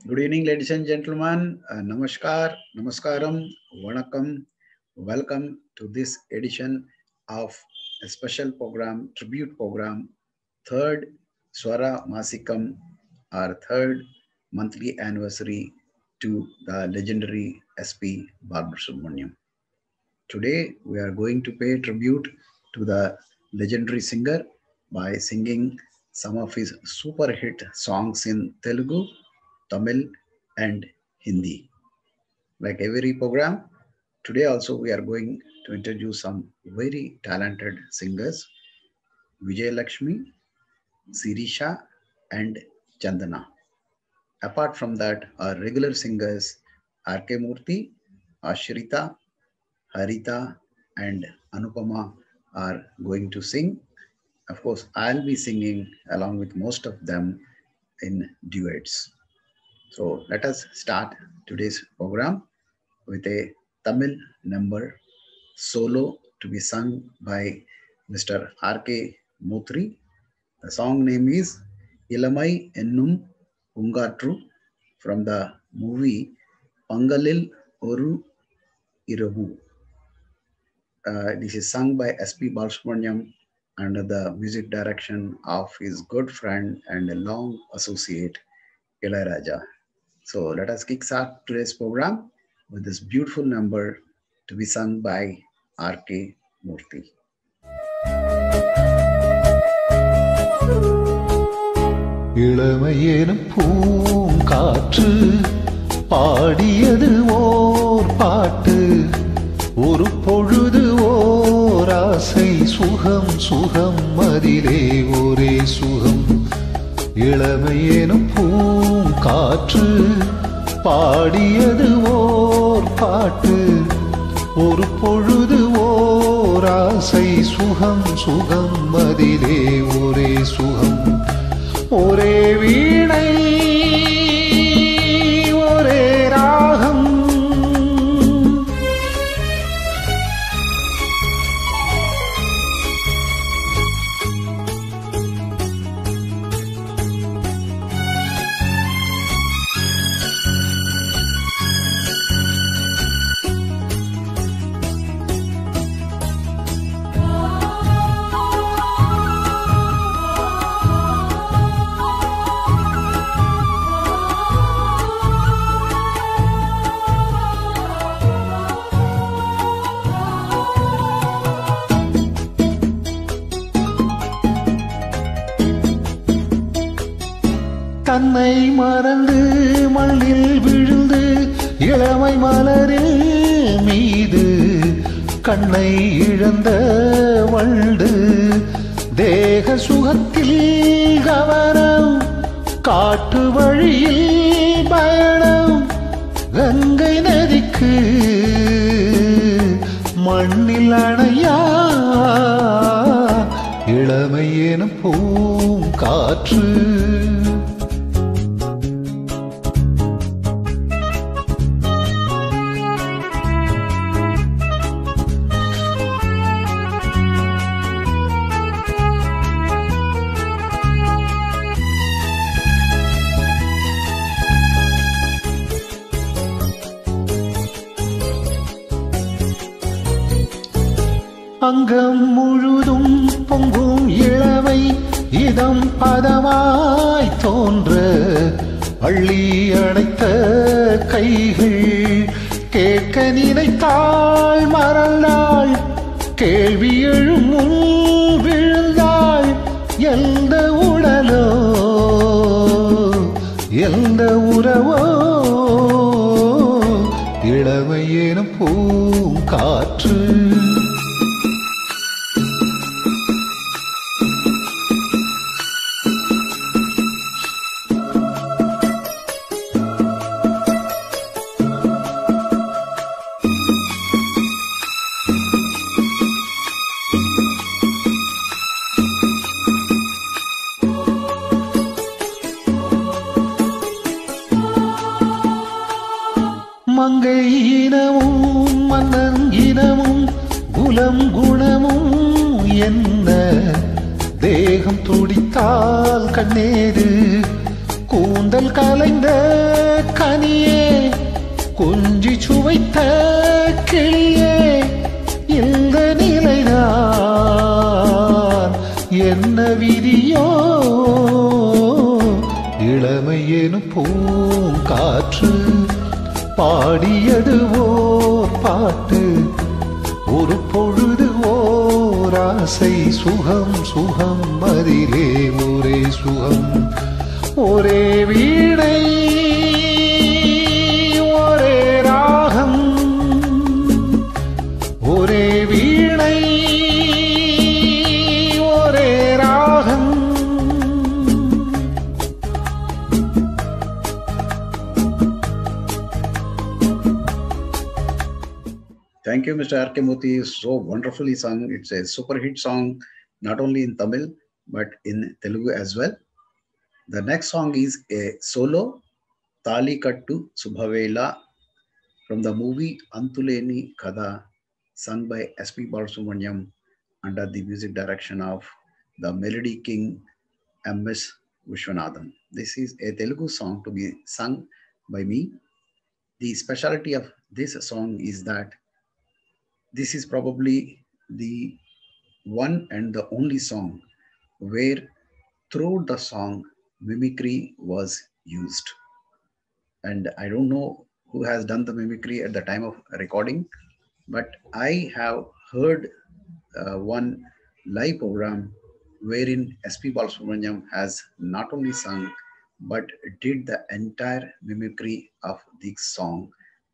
Good evening, ladies and gentlemen. Namaskar, Namaskaram, Vanakkam. Welcome to this edition of a special program, tribute program, third Swara Masikam, our third monthly anniversary to the legendary SP Balasubramaniam. Today, we are going to pay tribute to the legendary singer by singing some of his super hit songs in Telugu, Tamil and Hindi. Like every program, today also we are going to introduce some very talented singers, Vijay Lakshmi, Sirisha and Chandana. Apart from that, our regular singers R.K. Murthy, Ashrita, Harita and Anupama are going to sing. Of course, I'll be singing along with most of them in duets. So let us start today's program with a Tamil number solo to be sung by Mr. R.K. Murthy. The song name is Ilamai Ennum Ungatru from the movie Pangalil Oru Iravu. This is sung by SP Balasubramaniam under the music direction of his good friend and a long associate, Ilayaraja. So let us kickstart today's program with this beautiful number to be sung by R.K. Murthy. இளமையேனும் பூங்காற்று பாடியது ஓர் பாட்டு, ஒரு பொழுது ஓர் ஆசை, சுகம் சுகம் அதிலே ஒரே சுகம். இளமையேனும் பூங்காற்று பாடியது ஓர் பாட்டு, ஒரு பொழுது ஓர் ஆசை, சுகம் சுகம் அதிலே ஒரே சுகம். ஒரே வீணை ஒரே ராகம், தன்னை மறந்து மண்ணில் விழுந்து இளமை மலரில் மீது கண்ணை இழந்த வண்டு, தேக சுகத்தில் கவனம், காட்டு வழியில் பயணம், கங்கை நதிக்கு மண்ணில் அணையா இளமை எனும் பூங்காற்று. அங்கம் முழுதும் பொங்கும் இளமை, இதம் பதமாய் தோன்ற அள்ளி அணைத்த கைகள், கேட்க நினைத்தாள் மறந்தாள், கேள்வி எழும் முன் விழுந்தாள். எந்த உடலோ எந்த உறவோ இளமை எனும் பூங்காற்று. மங்கை இனமும் மன்னன் இனமும் குலம் குணமும் என்ன தேகம் துடித்தால் கண்ணேது கூந்தல் கலைந்த கனியே கொஞ்சி சுவைத்த கிளியே இந்த நிலைதான் என்ன விதியோ இளமை எனும் பூங்காற்று பாடியது ஓர் பாட்டு ஒரு பொழுது ஓர் ஆசை சுகம் சுகம் அதிலே ஒரே சுகம் ஒரே வீணை ஒரே ராகம் ஒரே வீணை ஒரே ராகம். Thank you, Mr. R.K. Murthy. So wonderfully sung. It's a super hit song, not only in Tamil, but in Telugu as well. The next song is a solo, Tali Kattu Subhavela, from the movie Antuleni Kada, sung by S.P. Balasubramaniam under the music direction of the Melody King, M.S. Vishwanathan. This is a Telugu song to be sung by me. The specialty of this song is that this is probably the one and the only song where throughout the song mimicry was used. And I don't know who has done the mimicry at the time of recording, but I have heard one live program wherein S.P. Balasubramaniam has not only sung but did the entire mimicry of this song,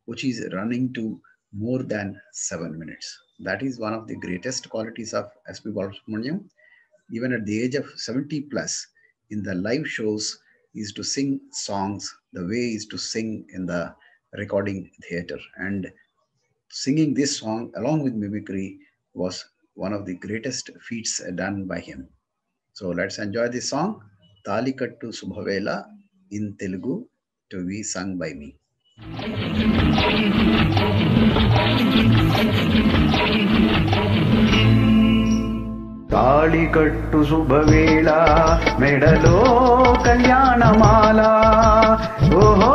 which is running to more than 7 minutes. That is one of the greatest qualities of S.P. Balasubramaniam. Even at the age of 70 plus, in the live shows, is to sing songs the way he is to sing in the recording theater. And singing this song along with mimicry was one of the greatest feats done by him. So let's enjoy this song, Tali Kattu Subhavela, in Telugu, to be sung by me. తాళి కట్టు శుభవేళ మెడలో కళ్యాణమాల ఓహో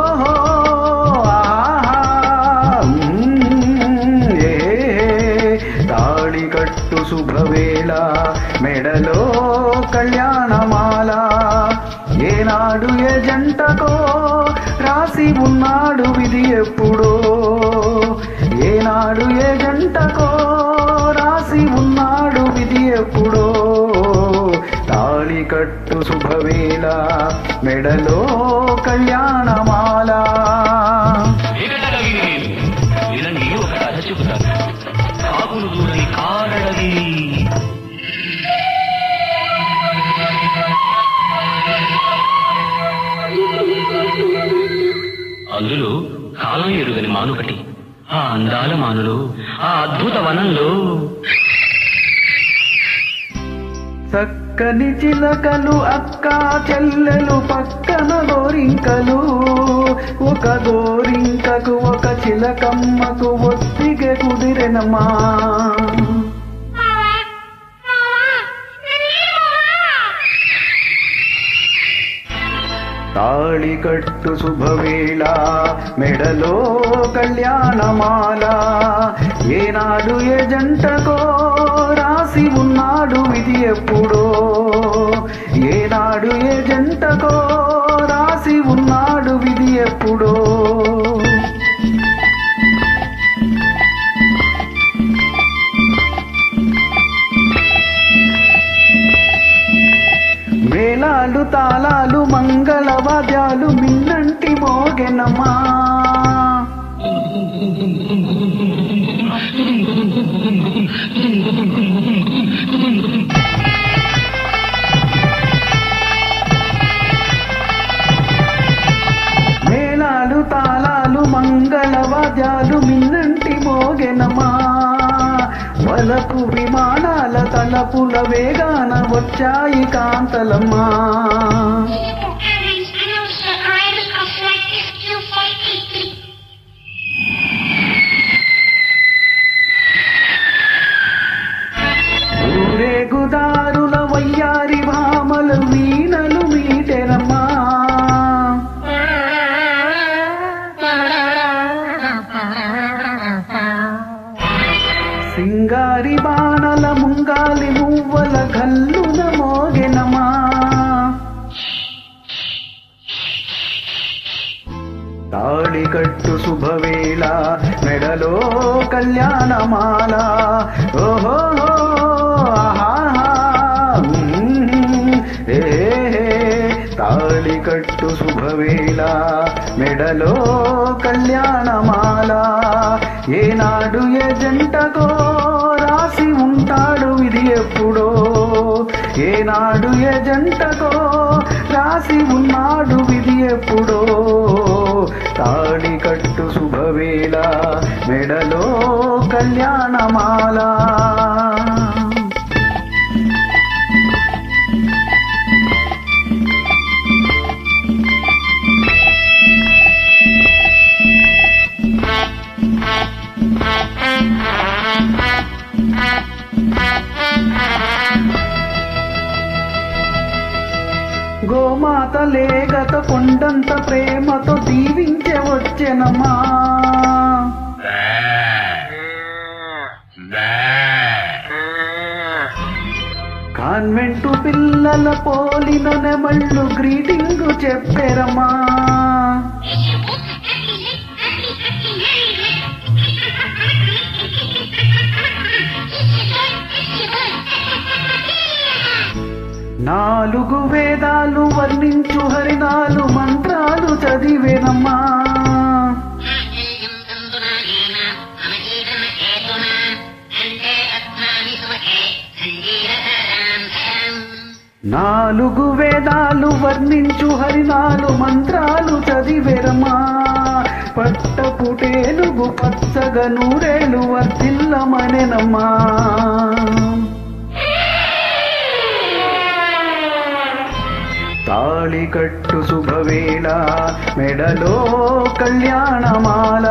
తాళి కట్టు శుభవేళ మెడలో కళ్యాణమాల ఏనాడు ఏ జంటకో రాసి ఉన్నాడు విధి ఎప్పుడో ఏనాడు ఏ జంటకో రాసి ఉన్నాడు విధి ఎప్పుడో తాళి కట్టు శుభవేళ మెడలో కళ్యాణమాల. ఒక కథ చెబుతాను, కాకులు దూరని కారడవి. అందులో కాలం ఎరుగని మానుకటి, ఆ అందాల మానులో, ఆ అద్భుత వనంలో చక్కని చిలకలు అక్క చెల్లెలు పక్కన గోరింకలు, ఒక గోరింకకు ఒక చిలకమ్మకు ఒత్తిగే కుదిరెనమ్మా. తాళి కట్టు శుభవేళ మెడలో కళ్యాణమాల ఏనాడు ఏ జంటకో రాసి ఉన్నాడు విధి ఎప్పుడో ఏనాడు ఏ జంటకో రాసి ఉన్నాడు విధి ఎప్పుడో. మేళాలు తాళాలు మంగళవాద్యాలు మిన్నంటి మోగెనమ్మా. మంగళవాద్యాలు మిన్నంటి మోగెనమా వలపు విమానాల తలపుల వేగాన వచ్చాయి కాంతలమ్మా ఊరేగుదారుల వయ్యారి భామలు వీణలు మీటెరమ్మా సింగారి బాణల ముంగాలి మువ్వల గల్లున మోగెనమా తాళి కట్టు శుభవేళ మెడలో కళ్యాణమాల ఓహో తాళి కట్టు శుభవేళ మెడలో కళ్యాణమాల ఏనాడు ఏ జంటకో రాసి ఉంటాడు విధి ఎప్పుడో ఏనాడు ఏ జంటకో రాసి ఉన్నాడు విధి ఎప్పుడో తాళి కట్టు శుభవేళ మెడలో కళ్యాణమాల గోమాత లేగత కొండంత ప్రేమతో దీవించే వచ్చెనమ్మా కాన్వెంటు పిల్లల పోలిన నెమళ్ళు గ్రీటింగ్ చెప్పెరమ్మా నాలుగు వేదాలు వర్ణించు హరినాలు మంత్రాలు చదివేనమ్మా నాలుగు వేదాలు వర్ణించు హరినాలు మంత్రాలు చదివేరమ్మా పట్టపుటేలుగు పచ్చగా నూరేలు వర్ధిల్లమనెనమ్మా తాళి కట్టు శుభవేళ మెడలో కళ్యాణమాల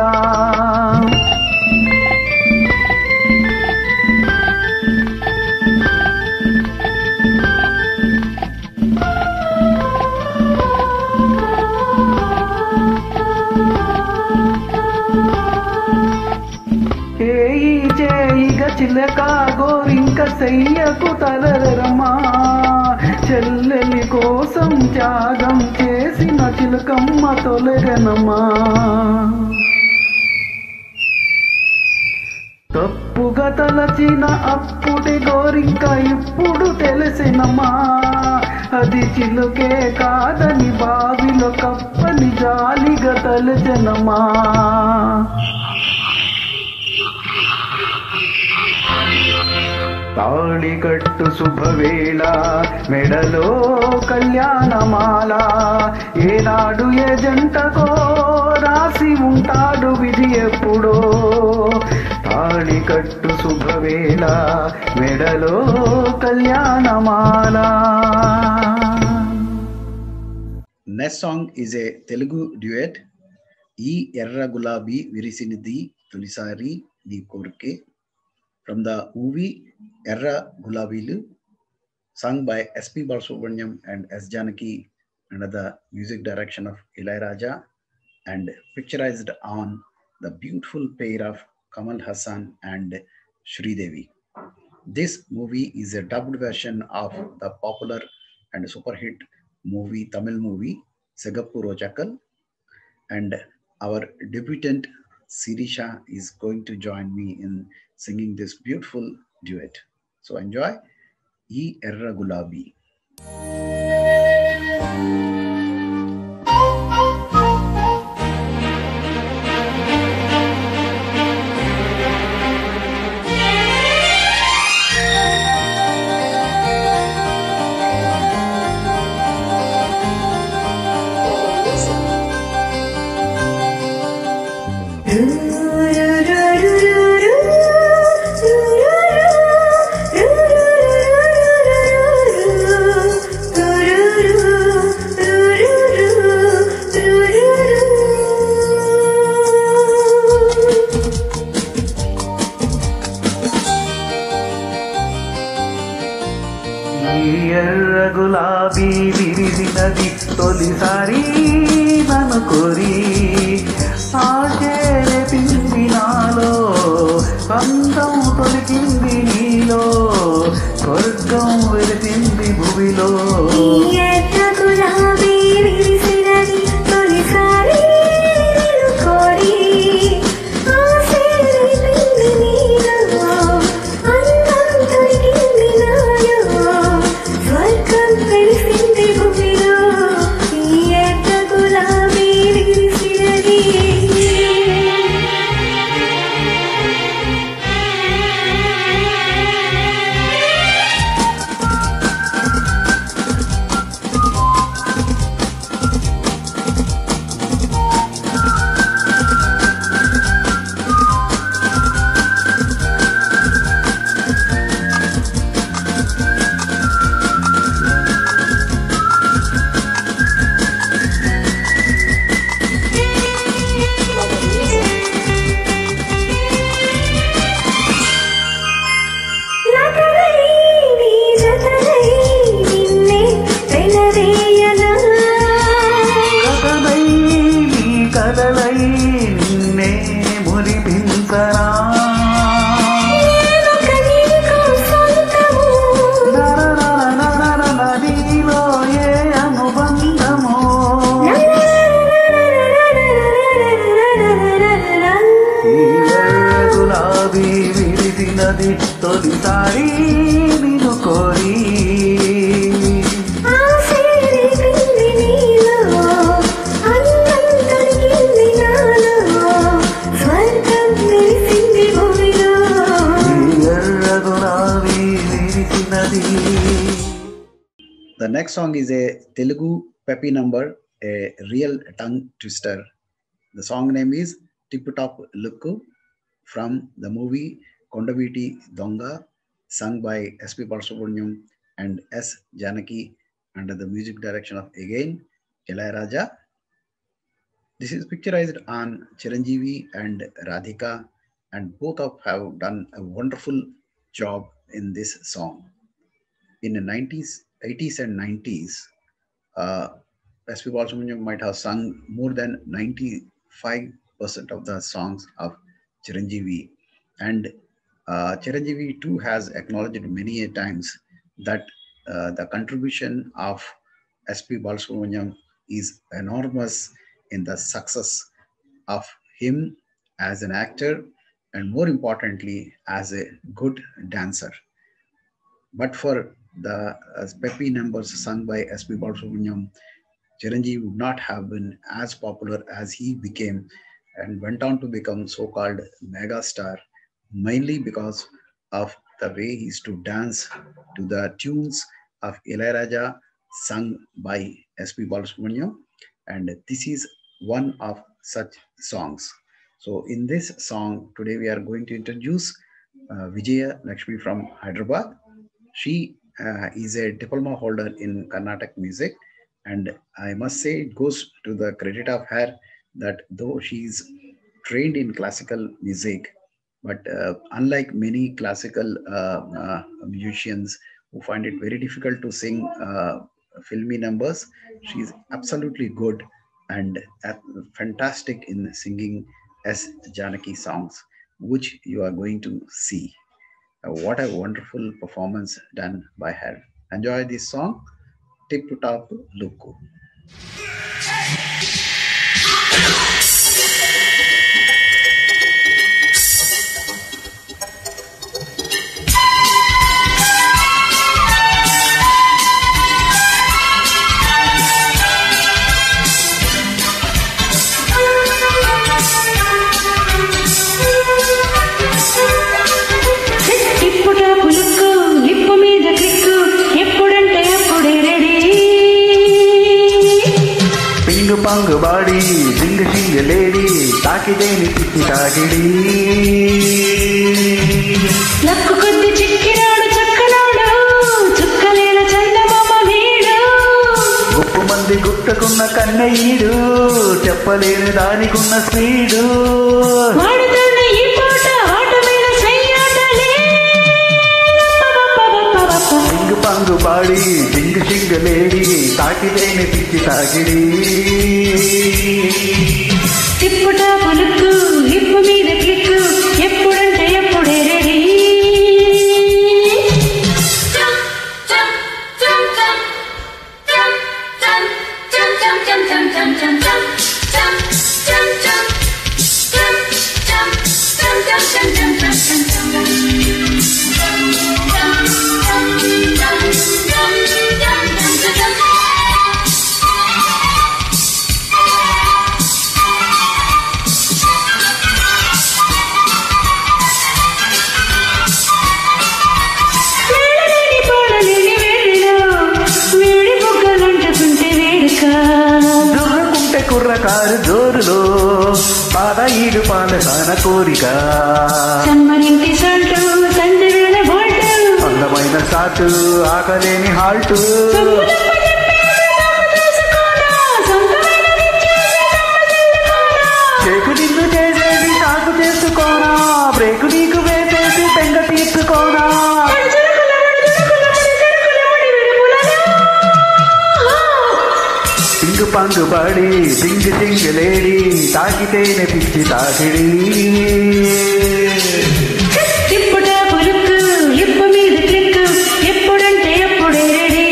చేయి చేయిగ చిలక గోరింక సయ్యకు తలరమ్మా చెల్లెలి కోసం త్యాగం చేసిన చిలకమ్మ తొలగనమ్మా తప్పుగా తలచిన అప్పుటి గోరింక ఇప్పుడు తెలిసినమ్మా అది చిలుకే కాదని బావిలో కప్పని జాలిగా తలచనమ్మా తాళి కట్టు శుభవేళ మెడలో కళ్యాణమాల ఏనాడు ఏ జంటకో రాసి ఉంటాడు విధి ఎప్పుడో తాళి కట్టు శుభవేళ మెడలో కళ్యాణమాల. Next song is a Telugu duet, E Erra Gulabi Virisinidi Tulisari Ni Korke, from the movie Erra Gulabilu, sung by S.P. Balasubramaniam and S. Janaki under the music direction of Ilaiyaraaja and picturized on the beautiful pair of Kamal Haasan and Sridevi. This movie is a dubbed version of the popular and super hit movie, Tamil movie, Segappu Rojakal, and our debutant Sirisha is going to join me in singing this beautiful duet. So enjoy E Erra Gulabi. ఎర్ర గులాబీ విరిసినది తొలిసారి నన్ను కోరి ఆశేరే పిండి నాలో పంతం తొలికింది నీలో స్వర్గం వెలిసింది భూమిలో తొలిసారి నిన్ను కోరి The next song is a Telugu peppy number, a real tongue twister. The song name is Tip Top Lukku from the movie Kondaviti Donga, sung by S.P. Balasubramaniam and S. Janaki under the music direction of again Ilayaraja. This is picturized on Chiranjeevi and Radhika, and both of have done a wonderful job in this song. In the 80s and 90s, S.P. Balasubramaniam might have sung more than 95% of the songs of Chiranjeevi, and Chiranjeevi too has acknowledged many a times that the contribution of S.P. Balasubramaniam is enormous in the success of him as an actor and more importantly as a good dancer. But for the peppy numbers sung by S.P. Balasubramaniam, Chiranjeevi would not have been as popular as he became and went on to become so-called mega star, mainly because of the way he used to dance to the tunes of Ilayaraja sung by S.P. Balasubramaniam, and this is one of such songs. So in this song, today we are going to introduce Vijaya Lakshmi from Hyderabad. She is a diploma holder in Carnatic music, and I must say it goes to the credit of her that though she is trained in classical music, but unlike many classical musicians who find it very difficult to sing filmy numbers, she is absolutely good and fantastic in singing S. Janaki songs, which you are going to see. What a wonderful performance done by her. Enjoy this song, Tip Top Lukku. పంగు తాకితేని పిచ్చి తాకిడి luck కొద్ది చిక్కినాడు చక్కనాడు చుక్కలేల చందమామ వీడు గుప్పు మంది గుట్టకున్న కన్నయ్యడు చెప్పలేని దానికున్న speed వాడుతున్న ఈ పూట ఆట మీద సయ్యాటలే సింగు పంగు పాడి సింగు సింగలేడి తాకితేని పిచ్చి తాకిడి తిప్పుట పులుక్కు లిప్పు మీద క్లిక్కు ఎప్పుడంటే ఎప్పుడే రెడీ దుర్రకుంటే కుర్రకారు జోరులో పాదఈడు పాలసాన కోరిక సమ్మరింటి సాల్టు సంధి వేళ బోల్టు అందమైన సాటు ఆకలేని హాల్టు చేకు నిన్ను చేసేది నాకు చేసుకోనా బ్రేకు నీకు వేసేసి బెంగ తీర్చుకోనా సింగు పంగు పడి సింగు సింగులేడి తాకితేనే పిచ్చి తాకిడి తిప్పుట పులుక్కు లిప్పు మీద క్లిక్కు ఎప్పుడంటే ఎప్పుడే రెడీ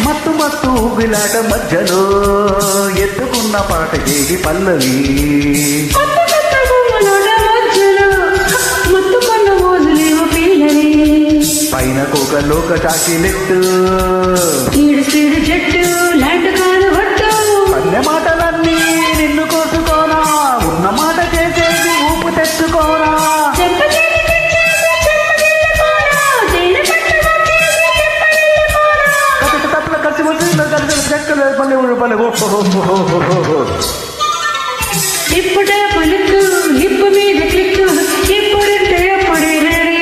మత్తు మత్తు ఊగిలాట మధ్యలో ఎత్తుకున్న పాట చేగి పల్లవి కొత్త కొత్త బొమ్మలోట మధ్యలో ముత్తుకున్న మోజులేమో పిల్లని పైన కోకలోక చాకిలెట్టు స్పీడు స్పీడు జట్టు లాంటి కాలు వట్టు అన్నె మాటలన్నీ నిన్ను కోసుకోనా ఉన్న మాట చేసేసి ఊపు తెచ్చుకోనా చెంప చేతి తెచ్చేసి చెంపదిల్లుకోరా తేనె పట్టు వచ్చేసి తెప్పదిల్లుకోరా కథ తప్పుల ఖర్చు వచ్చిన కలిసి చెక్కలు పల్లె పల్లె తిప్పుట పులుక్కు లిప్పు మీద క్లిక్కు ఎప్పుడంటే ఎప్పుడే రెడీ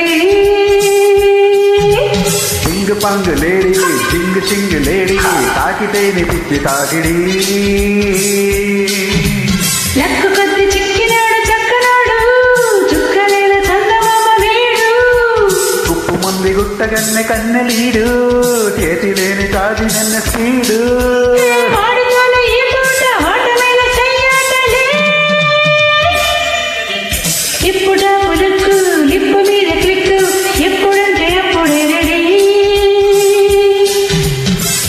సింగు పంగు లేడి సింగు సింగు లేడి తాకితేని పిచ్చి తాకిడి లక్కు కొద్ది చిక్కినాడు చక్కనాడు చుక్కలేల చందమామ వీడు ఉప్పు మంది గుట్టగన్నె కన్నెలీడు చేతి లేని తాది నన్న స్పీడు వాడుతోన ఈ పూట ఆట మీద సయ్యాటలే ఇప్పుట పులుక్కు లిప్పు మీద క్లిక్కు ఎప్పుడంటే అప్పుడే రెడీ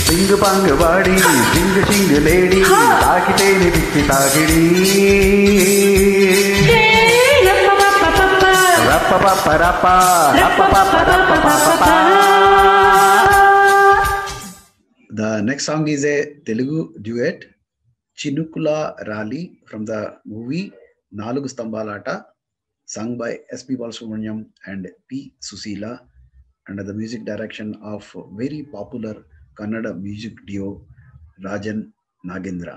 సింగు పంగు వాడి సింగు సింగు లేడి తాకితేని పిచ్చి తాకిడి రప్ప పప్ప రప్ప రప్ప పప్ప రప్ప పప్ప The next song is a Telugu duet, Chinukula Rali, from the movie Nalugu Stambalata, sung by S.P. Balasubramaniam and P. Susila, under the music direction of very popular Kannada music duo Rajan Nagendra.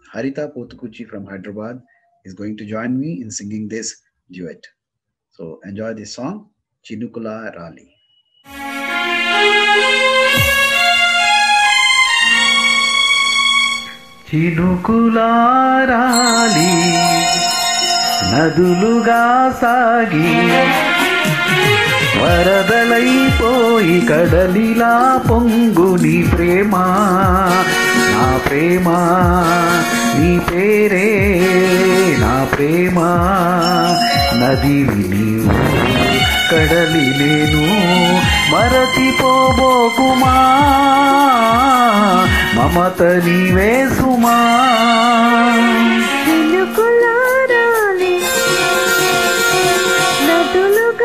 Harita Potukuchi from Hyderabad is going to join me in singing this duet. So enjoy this song, Chinukula Rali. చినుకులారాలి నదులుగా సాగి వరదలైపోయి కడలిలా పొంగు నీ ప్రేమ నా ప్రేమ నీ పేరే నా ప్రేమ నదివి నీవు కడలి నేను మరచిపోబోకుమా మమత నీవే సుమా చినుకులారాలి నదులుగా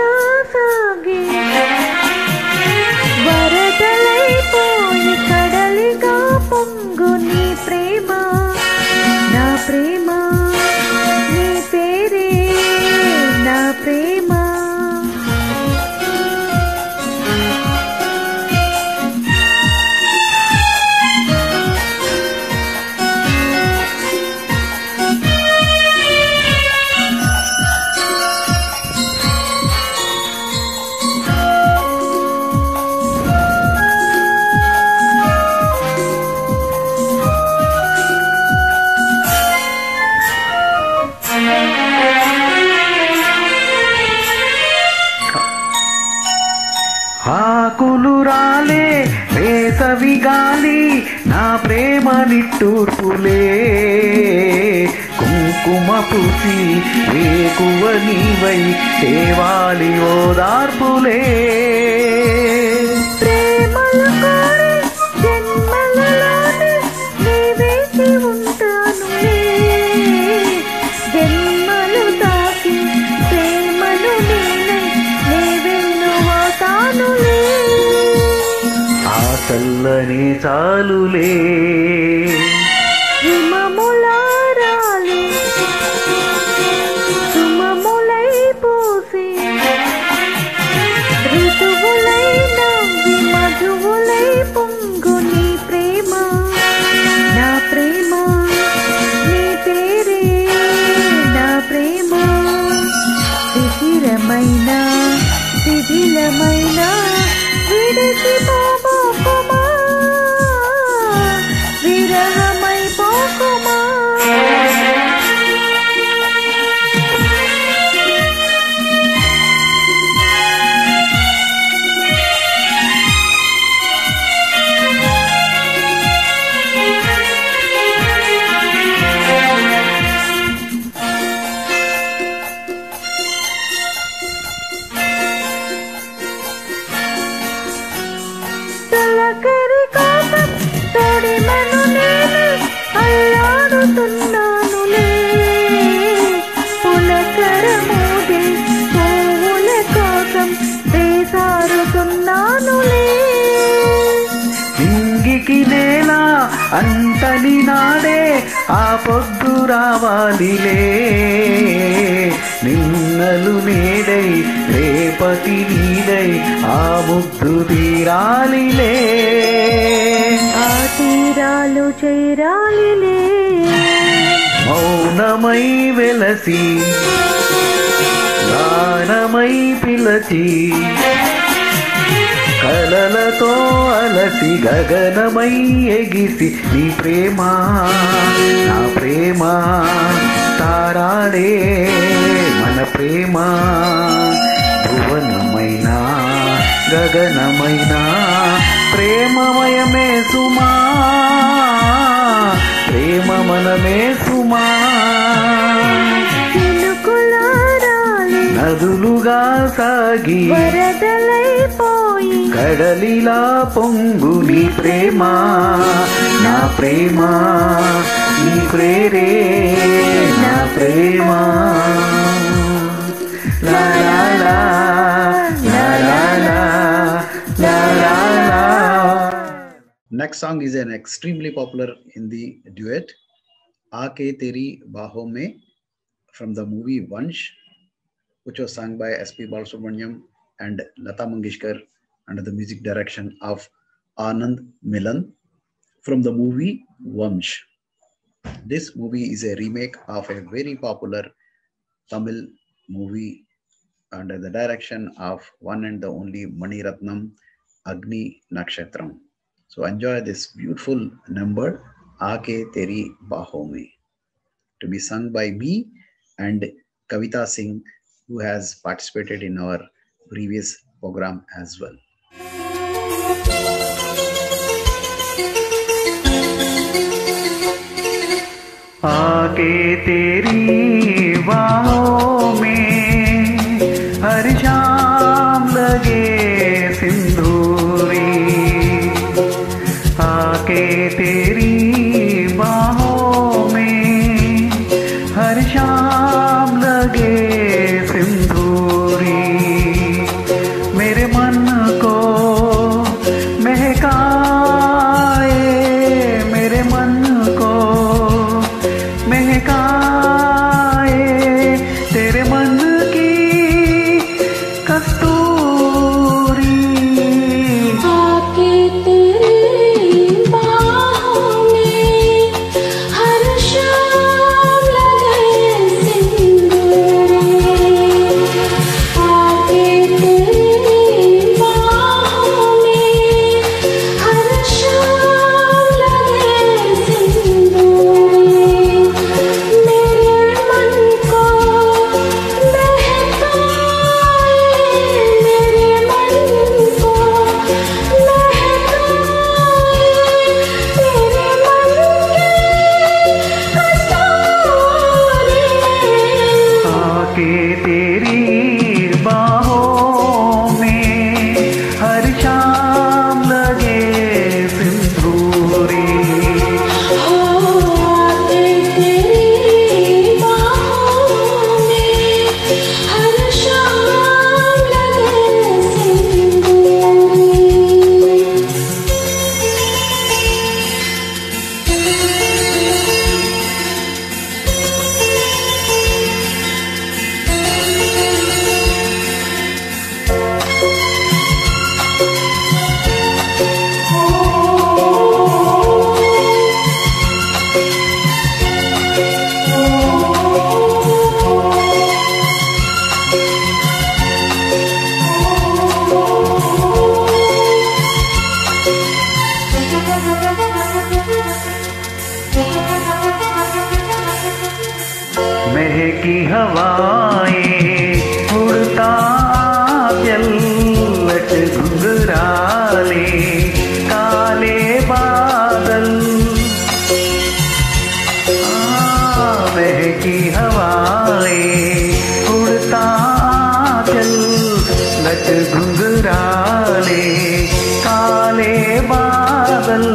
ఆకులు రాలే వేసవి గాలి నా ప్రేమ నిట్టూర్పులే కుంకుమ పూసి వేకువ నీవై తేవాలి ఓదార్పులే ప్రేమలు కోరి జన్మలలోనే నీ వేచి ఉంటానులే జన్మలు తాకి ప్రేమను నేనై నీ వెన్నువతానులే ఆ చల్లని చాలులే హిమములారాలి సుమములై పూసి ఋతువులై నవ్వి మధువులై పొంగు నీ ప్రేమ నా ప్రేమ నీ పేరే నా ప్రేమ శిశిరమైన శిథిలమైన విడిచి పోకుమా విరహమై పోకుమా తలకరి కోసం తొడిమను నేను అల్లాడుతున్నానులే పులకర మోగే పువ్వుల కోసం వేసారుతున్నానులే ఇంగికి నేల అంతని నాడే ఆ పొద్దు రావాలిలే నిన్నలు నేడై రేపటి నీడై ఆ ముద్దు తీరాలిలే ఆ తీరాలు చేరాలిలే మౌనమై వెలసి గానమై పిలచి కలలతో అలసి గగనమై ఎగిసి నీ ప్రేమ నా ప్రేమ తారాడే మన ప్రేమ భువనమైన గగనమైన ప్రేమమయమే సుమా ప్రేమ మనమే సుమా చినుకులారాలి నదులుగా సాగి వరదలైపోయి కడలిలా పొంగు నీ ప్రేమ నా ప్రేమ నీ ప్రేరే నా ప్రేమ లా లా లా లా లా లా లా లా లా. Next song is an extremely popular Hindi duet, Aake Teri Baahon Mein, from the movie Vansh, which was sung by S.P. Balasubramaniam and Lata Mangeshkar under the music direction of Anand Milan from the movie Vansh. This movie is a remake of a very popular Tamil movie under the direction of one and the only Mani Ratnam, Agni Nakshatram. So enjoy this beautiful number, Aake Teri Baahon Mein, to be sung by me and Kavita Singh, who has participated in our previous program as well. आके तेरी बाहों में हर शाम लगे सिंदूरी आके तेरी बाहों में हर शाम लगे सिंदूरी मेरे मन को महकाए मेरे मन को महकाए लच घुंघराले काले बादल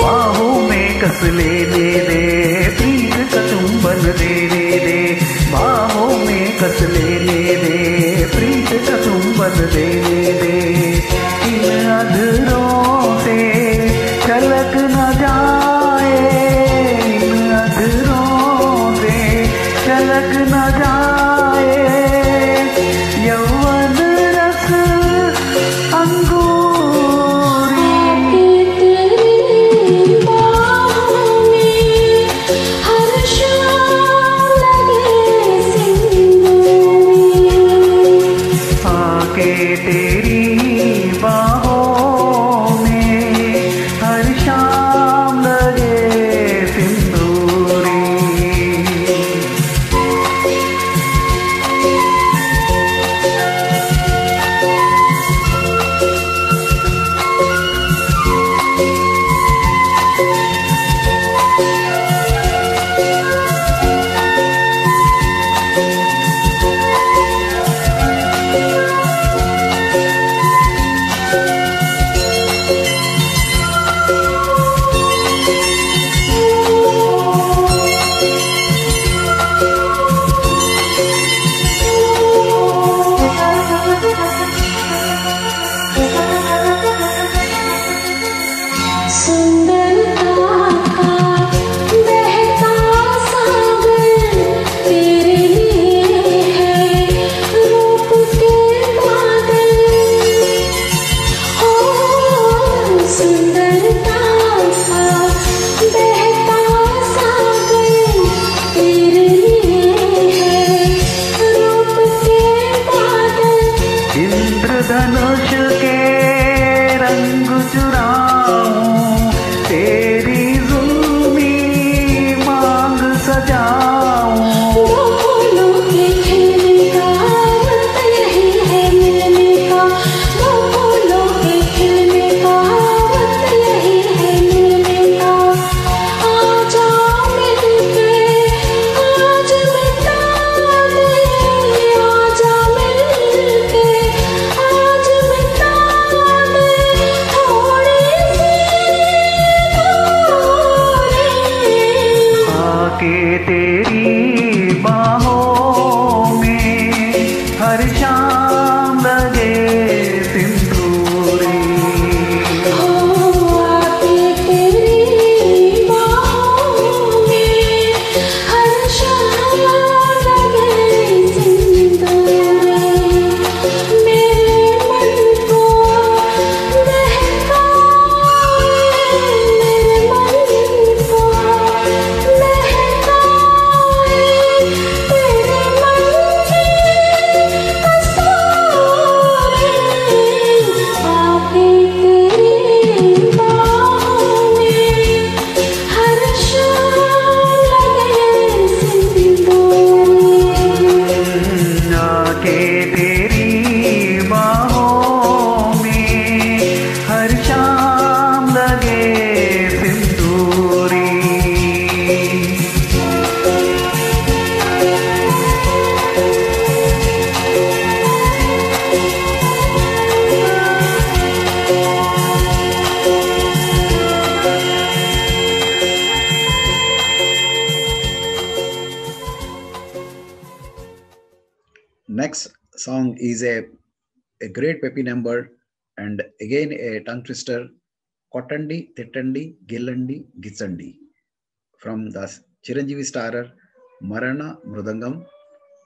बाहों में कस लेने दे प्रीत का चुंबन देने दे बाहों में कस लेने दे प्रीत का चुंबन देने दे इन अधरों से छलक न जाए इन अधरों से छलक न जाए यौवन रस अंगूरी आके तेरी बाहों में हर शाम लगे सिंदूरी इंद्रधनुष के रंग चुराऊं तेरी जुल्मी मांग सजाऊं आके तेरी बाहों में हर शाम लगे सिंदूरी आके तेरी बाहों में हर शाम लगे सिंदूरी Next song is a great peppy number and again a tongue twister, Kottandi, Tittandi, Gillandi, Gitsandi from the Chiranjeevi starrer Marana Mrudangam,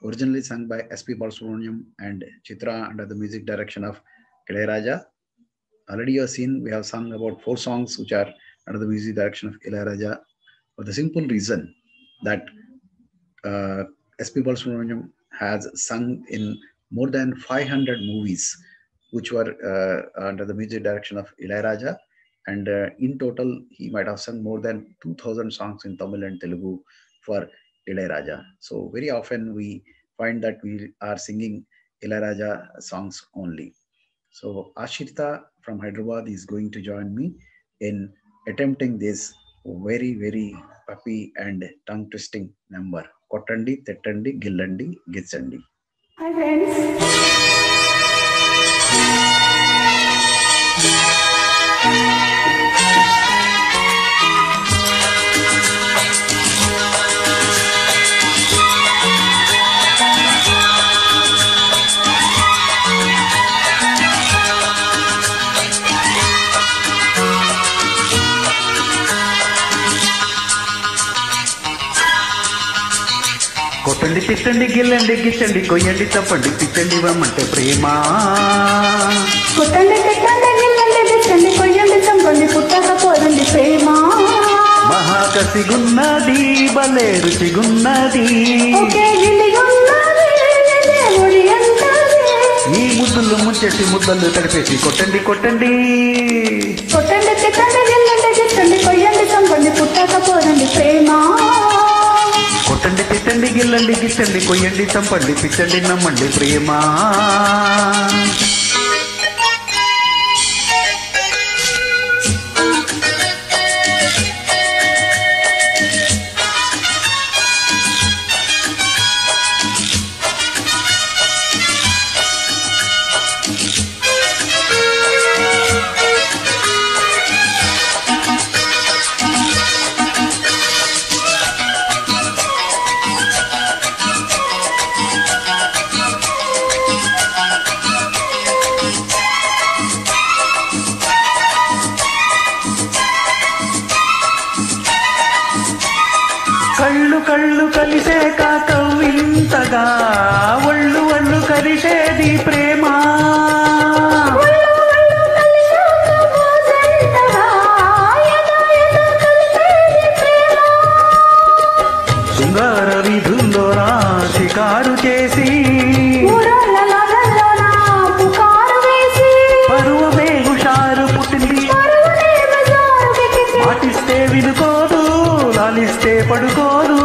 originally sung by S.P. Balasubramaniam and Chitra under the music direction of Ilayaraja. Already you have seen we have sung about 4 songs which are under the music direction of Ilayaraja for the simple reason that S.P. Balasubramaniam has sung in more than 500 movies which were under the music direction of Ilayaraja, and in total he might have sung more than 2000 songs in Tamil and Telugu for Ilayaraja. So very often we find that we are singing Ilayaraja songs only. So Ashita from Hyderabad is going to join me in attempting this very, very puppy and tongue twisting number. Kottandi, Tettandi, Gillandi, Gitsandi. Hi friends. కొట్టండి తిట్టండి గిల్లండి గిచ్చండి కొయ్యండి తప్పండి పిచ్చండి వమ్మంటే ప్రేమ. కొట్టండి తిట్టండి గిల్లండి గిచ్చండి కొయ్యండి చంపండి పుట్టకపోదండి ప్రేమ. మహాకసిగున్నది భలే రుచిగున్నది, ఒకే గిల్లిగున్నది దేవుడి అంటది. ఈ ముద్దులు ముంచెట్టి ముద్దలు తడిపేసి కొట్టండి కొట్టండి. కొట్టండి తిట్టండి గిల్లండి గిచ్చండి కొయ్యండి చంపండి పుట్టకపోదండి ప్రేమ. కొట్టండి తిట్టండి గిల్లండి గిచ్చండి కొయ్యండి చంపండి పిచ్చండి నమ్మండి ప్రేమ. కళ్ళు కళ్ళు కలిసే కాకవింతగా ఒళ్ళు ఒళ్ళు కలిసేది ప్రేమ. శృంగార విధుల్లోనా షికారు చేసి పరువమే హుషారు పుట్టింది. మాటిస్తే వినుకోదు, లాలిస్తే పడుకోదు,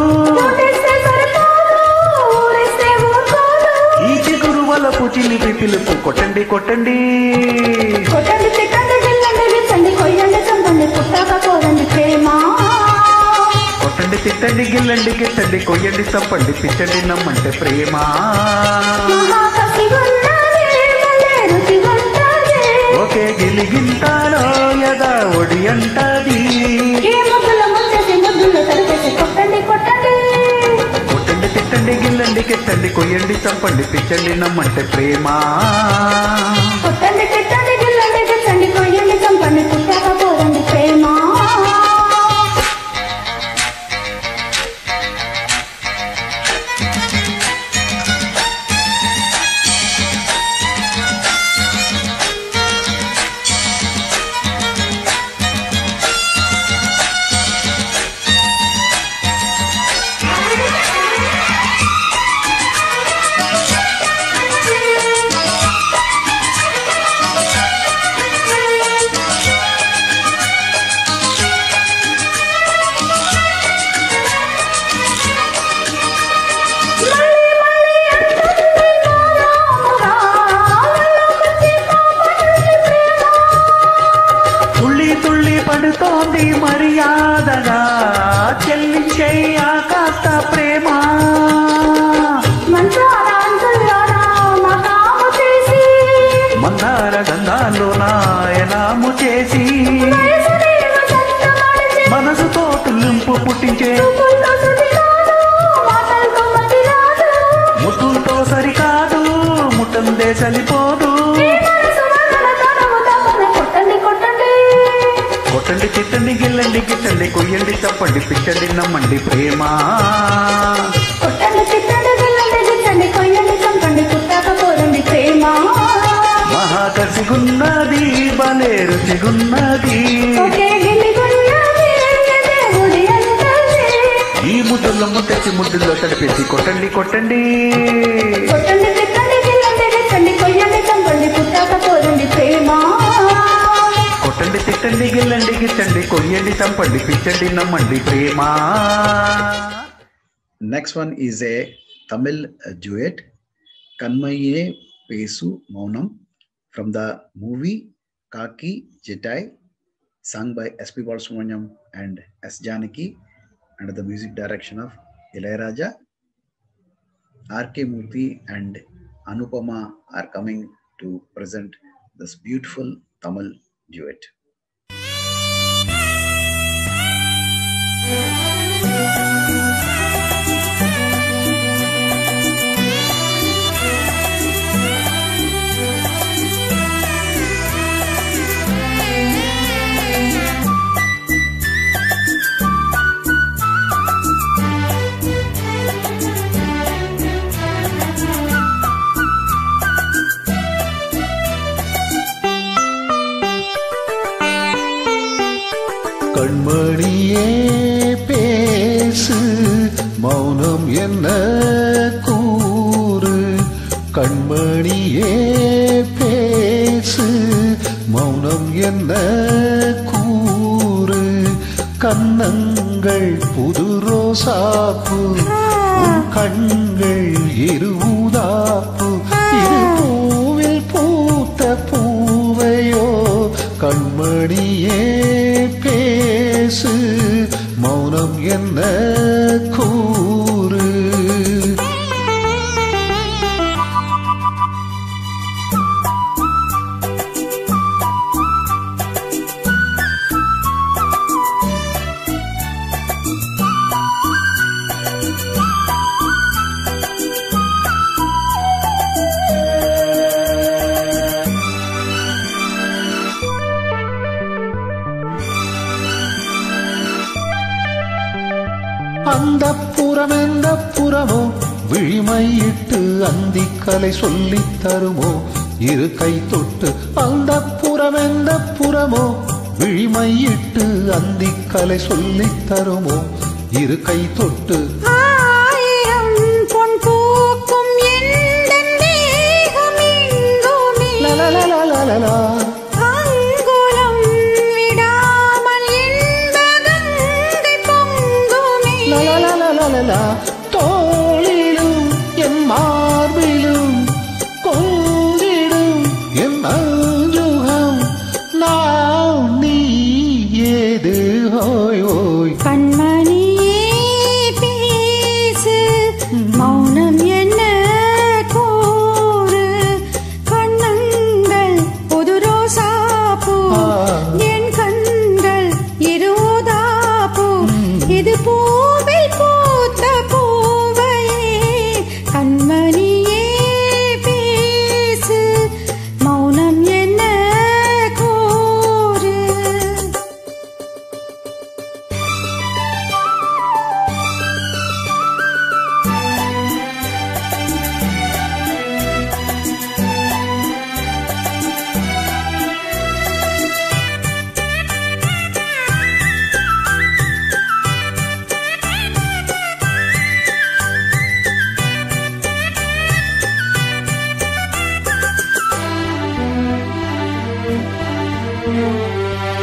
ఈ చిగురు వలపు చిలిపి పిలుపు కొట్టండి కొట్టండి. కొట్టండి తిట్టండి గిల్లండి గిచ్చండి కొయ్యండి చంపండి పుట్టకపోదండి ప్రేమ. కొట్టండి తిట్టండి గిల్లండి గిచ్చండి కొయ్యండి చంపండి పిచ్చండి నమ్మంటే ప్రేమ. మహాకసిగున్నది భలే రుచిగుంటది, ఒకే గిలిగింతాలో యదా ఒడి అంటది. ఈ ముద్దుల ముంచేసి ముద్దులు తడిపేసి కొట్టండి కొట్టండి. కొట్టండి తిట్టండి గిల్లండి గిచ్చండి కొయ్యండి చంపండి పిచ్చండి నమ్మంటే ప్రేమ. కొట్టండి తిట్టండి గిల్లండి గిచ్చండి కొయ్యండి చంపండి పుట్టకపోదండి ప్రేమ. తుళ్ళి తుళ్ళి పడుతోంది మర్యాదగా చెల్లించేయ్యా కాస్త ప్రేమ. మంచాల అంచుల్లోన మకాము చేసి మందార గంధాల్లోన ఎలాము చేసి వయసునేమో చట్టమడిచి మనసుతో తుల్లింపు పుట్టించే చూపులతో సుడిగాడు, మాటలతో మతిరాదు, ముద్దులతో సరికాదు ముట్టందే చలిపోదు. ఈ మనసు మరణ తనము తపన కొట్టండి కొట్టండి. కొట్టండి తిట్టండి గిల్లండి గిట్టండి కొయ్యండి చప్పండి పిచ్చండి నమ్మండి ప్రేమ. కొట్టండి తిట్టండి గిల్లండి గిచ్చండి కొయ్యండి చంపండి పుట్టకపోదండి ప్రేమ. మహాకసిగున్నది భలే రుచిగున్నది, ఒకే గిల్లిగున్నది దేవుడి అంటది. ఈ ముద్దుల్లో ముద్దెచ్చి ముద్దుల్లో తడిపేసి కొట్టండి కొట్టండి. కొట్టండి తిట్టండి గిల్లండి గిచ్చండి కొయ్యండి చంపండి పుట్టకపోదండి ప్రేమ. కొట్టండి తిట్టండి గిల్లండి గిచ్చండి కొయ్యండి చంపండి పిచ్చండి నమ్మండి ప్రేమ. Next one is a Tamil duet, Kanmaiye Pesu Maunam, from the movie Kaki Jettai, sung by S.P. Balasubramaniam and S. Janaki, under the music direction of Ilayaraja. R.K. Murthy and Anupama are coming to present this beautiful Tamil duet. கண்மணியே பேசு மௌனம் என்ன கூறு கண்மணியே பேசு மௌனம் என்ன கூறு கன்னங்கள் புது ரோசாப்பு உன் கண்கள் இருவுதாப்பு இது பூவில் பூத்த பூவையோ கண்மணியே பேசு மௌனம் என்ன கூறு அந்த புறம் எந்த புறமோ விழிமையிட்டு அந்திக்கலை சொல்லித் தருமோ இரு கை தொட்டு அந்த புறம் எந்த புறமோ விழிமையிட்டு அந்திக்கலை சொல்லித் தருமோ இரு கை தொட்டு ஆயிரம் பொன் பூக்கும் எந்தன் தேகம் எங்குமே லலலலலலலா அங்குலம் விடாமல் என்பகங்கை பொங்குமே லலலலலலலா தோளிலும் என் மார்பிலும் கொண்டிடும் என் அஞ்சுகம் நான் நீ ஏது ஹோய் ஓய் கண்மணியே பேசு மௌனம் என்ன கூறு கண்ணங்கள் புது ரோசாப்பூ என் கண்கள் இருதாப்பூ இது பூவில் பூத்த பூவையே கண்மணியே பேசு மௌனம் என்ன கூறு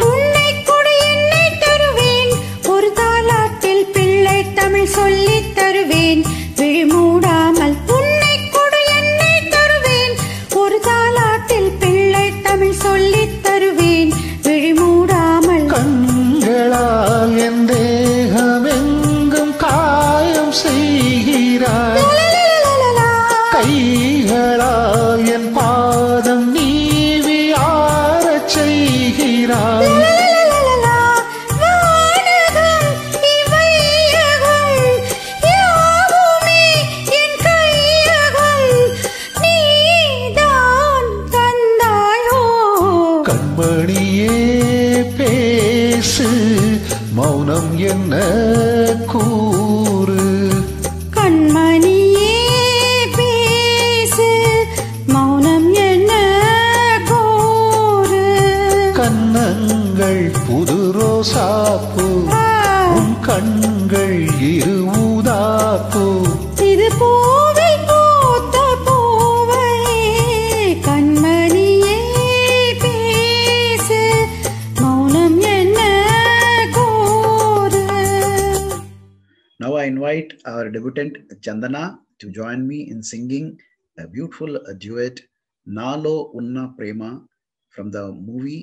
உன்னை கொடு என்னை தருவேன் ஒரு தாலாட்டில் பிள்ளை தமிழ் சொல்லித் தருவேன் விழிமூடாமல் உன்னை கொடு என்னை தருவேன் ஒரு தாலாட்டில் பிள்ளை தமிழ் சொல்லித் தருவேன் விழிமூடாமல் கண்களால் என் தேகமெங்கும் காயம் செய்கிறாய் லலலலலலா. கைகளால் என் பாதம் நீவி ஆறச் செய்கிறாய் லலலலலலா. வானகம் இவையகம் யாவுமே என் கையகம் நீதான் தந்தாயோ கண்மணியே பேசு மௌனம் என்ன கூறு கண்மணியே பேசு மௌனம் என்ன கூறு கன்னங்கள் புது ரோசாப்பூ உன் கண்கள் இருவுதாப்பூ இது பூவில் பூத்த பூவையே கண்மணியே பேசு மௌனம் என்ன கூறு Now I invite our debutant Chandana to join me in singing a beautiful duet Nalo Unna Prema from the movie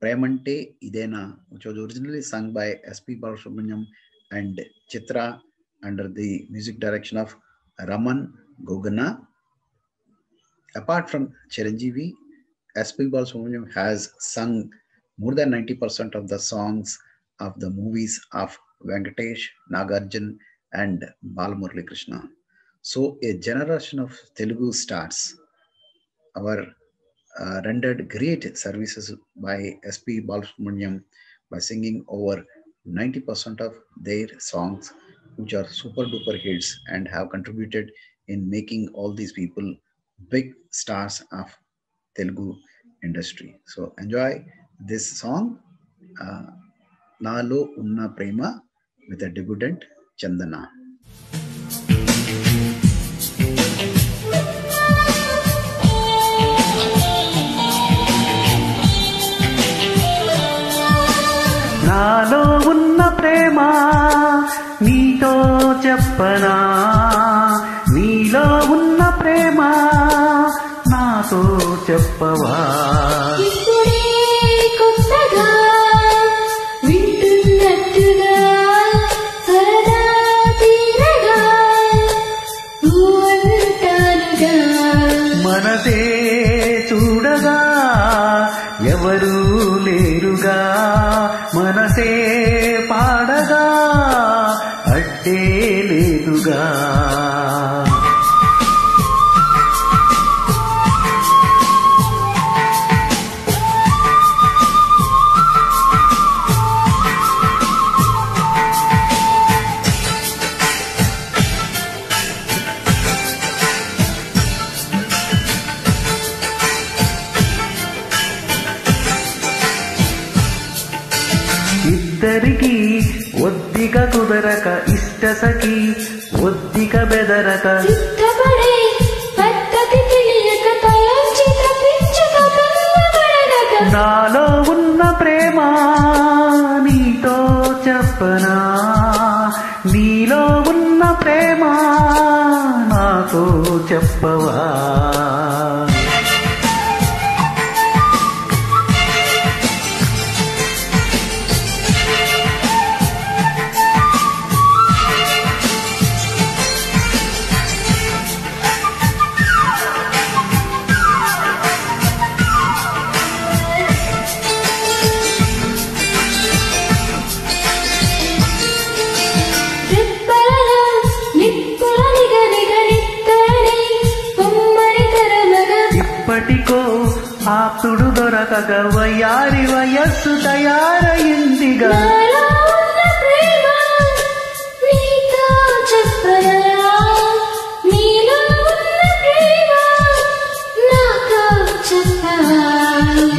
Premante Idena, which was originally sung by S.P. Balasubramaniam and Chitra under the music direction of Raman Gogana. Apart from Chiranjeevi, S.P. Balasubramaniam has sung more than 90% of the songs of the movies of Venkatesh, Nagarjun, and Balamurali Krishna. So, a generation of Telugu stars our rendered great services by S.P. Balasubramaniam by singing over 90% of their songs, which are super duper hits and have contributed in making all these people big stars of Telugu industry. So enjoy this song, uh, Nalo Unna Prema, with a debutant Chandana. నాలో ఉన్న ప్రేమ నీతో చెప్పనా, నీలో ఉన్న ప్రేమ నాతో చెప్పవా. ఇప్పుడే కొత్తగా వింటున్నట్టుగా సరదా తీరగా అంటానుగా, మనసే చూడగా ఎవరూ లేరుగా, మనసే పాడగా అడ్డే లేదుగా. ఇద్దరికి ఒద్దిక కుదరక ఇష్టసఖి ఒద్దిక బెదరక, సిద్ధపడే పద్ధతి తెలియక తలంచి తప్పించుక పడగక, నాలో ఉన్న ప్రేమ నీతో చెప్పనా, నీలో ఉన్న ప్రేమ నాతో చెప్పవా. రెప్పలలో నిప్పుల నిగనిగ నిత్తరని బొమ్మని తరమగా, ఇప్పటికో ఆప్తుడు దొరకక వయ్యారి వయస్సు తయారయిందిగా. నాలో ఉన్న ప్రేమ నీతో చెప్పనా, నీలో ఉన్న ప్రేమ నాతో చెప్పవా.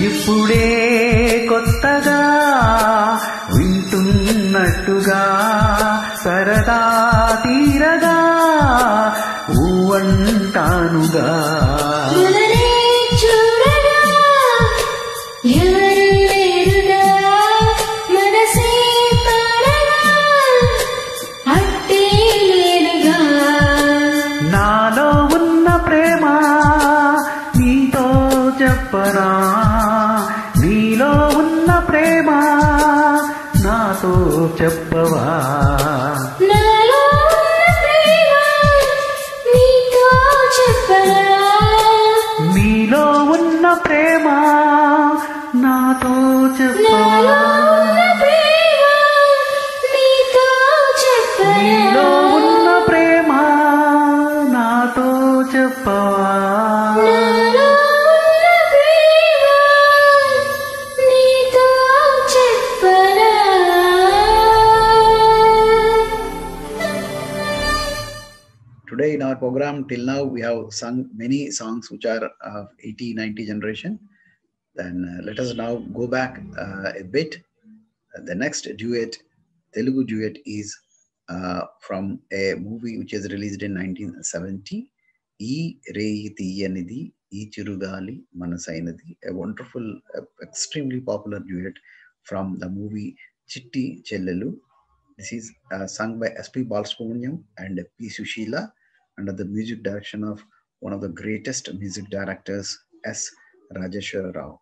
ఇప్పుడే కొత్తగా వింటున్నట్టుగా సరదా తీరగా ఊవంటానుగా. మొదలే చూడగా ఎవరు లేరుగా, మనసే పాడగా అట్టే లేనుగా, నాలో ఉన్న ప్రేమ నీతో చెప్పనా, నీలో ఉన్న ప్రేమ నాతో చెప్పవా. నాలో ఉన్న ప్రేమ నీతో చెప్పనా, నీలో ఉన్న ప్రేమ నాతో చెప్పవా. నాలో ఉన్న ప్రేమ నీతో చెప్పనా, నీలో ఉన్న ప్రేమ నాతో చెప్పవా. నాలో ఉన్న ప్రేమ నీతో చెప్పనా. Today in our program, till now, we have sung many songs which are of 80, 90 generation. Then let us now go back a bit. The next duet, Telugu duet, is from a movie which is released in 1970, E Reyi Tiyanidi, E Chirugali Manasainadi, a wonderful, extremely popular duet from the movie Chitti Chellalu. This is sung by S.P. Balasubramaniam and P. Sushila under the music direction of one of the greatest music directors, S. Rajeshwara Rao.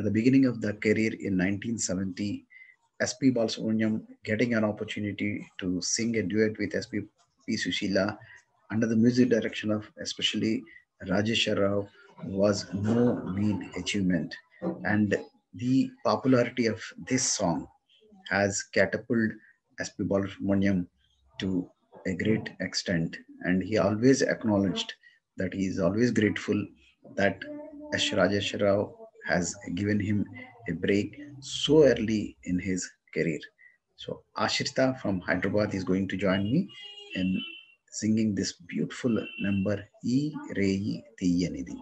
at the beginning of the career in 1970, S.P. Balasubramaniam getting an opportunity to sing a duet with S.P. Sushila under the music direction of especially Rajesh Rao was no mean achievement. And the popularity of this song has catapulted S.P. Balasubramaniam to a great extent. And he always acknowledged that he is always grateful that S. Rajesh Rao has given him a break so early in his career. So Ashrita from Hyderabad is going to join me in singing this beautiful number E Reyi Tiyanidi.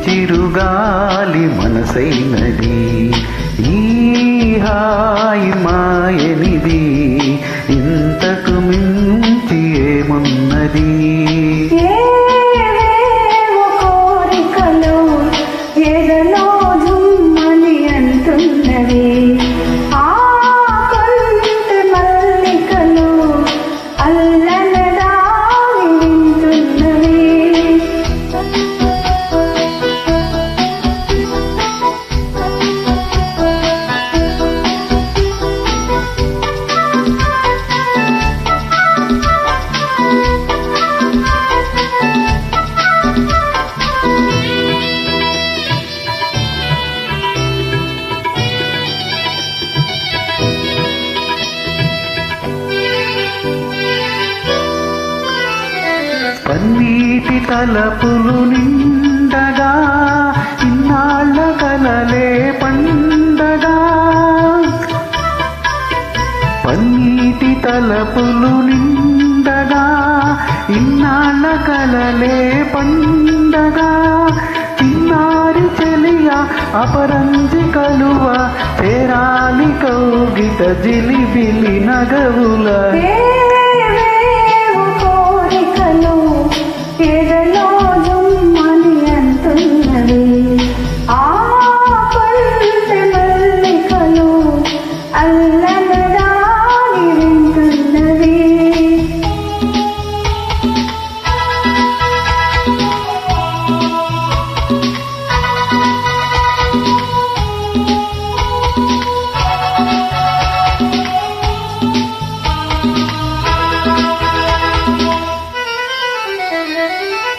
చిరుగాలి మనసైనది ఈ హాయి మాయనిది ఇంతకు మించి ఏమున్నది ఏవేవో కోరికలు ఎదలో జుమ్మని అంటున్నవి ఆ కొంటె మల్లికలు అల్లనదాగి వింటున్నవి పన్నీటి తలపులు నిండగా ఇన్నాళ్ళ కలలే పండగా పన్నీటి తలపులు నిండగా ఇన్నాళ్ళ కలలే పండగా చిన్నారి చెలియ అపరంజి కలువ చేరాలి కౌగిట జిలిబిలి నగవుల ఎదలో జుమ్మని అంటున్నవి ఆ కొంటె మల్లికలు అల్లనదాగి వింటున్నవి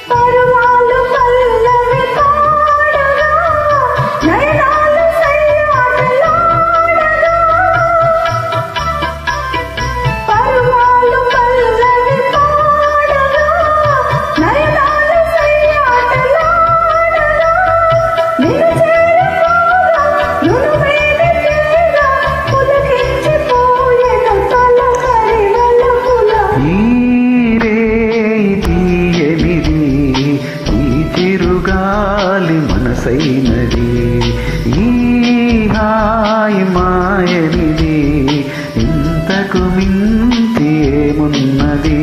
పరువాలు పల్లవి పాడగా నయనాలు సయ్యాటలాడగా పరువాలు పల్లవి పాడగా నయనాలు సయ్యాటలాడగా నిన్ను చేరుకోగా నునువేది తీరా పులకించిపోయెను తొలకరి వలపుల చిరుగాలి మనసైనది ఈ హాయి మాయనిది ఇంతకు మించి ఏమున్నది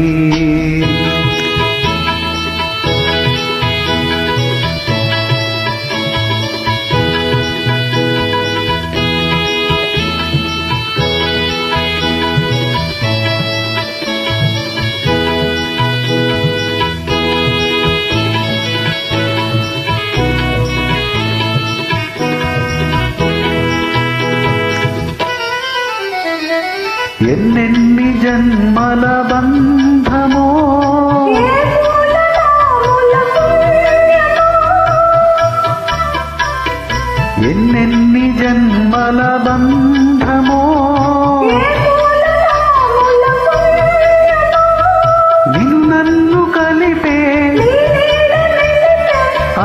ఎన్నెన్ని జన్మల బంధమో ఎన్నెన్ని జన్మల బంధమో నిన్ను నన్ను కలిపే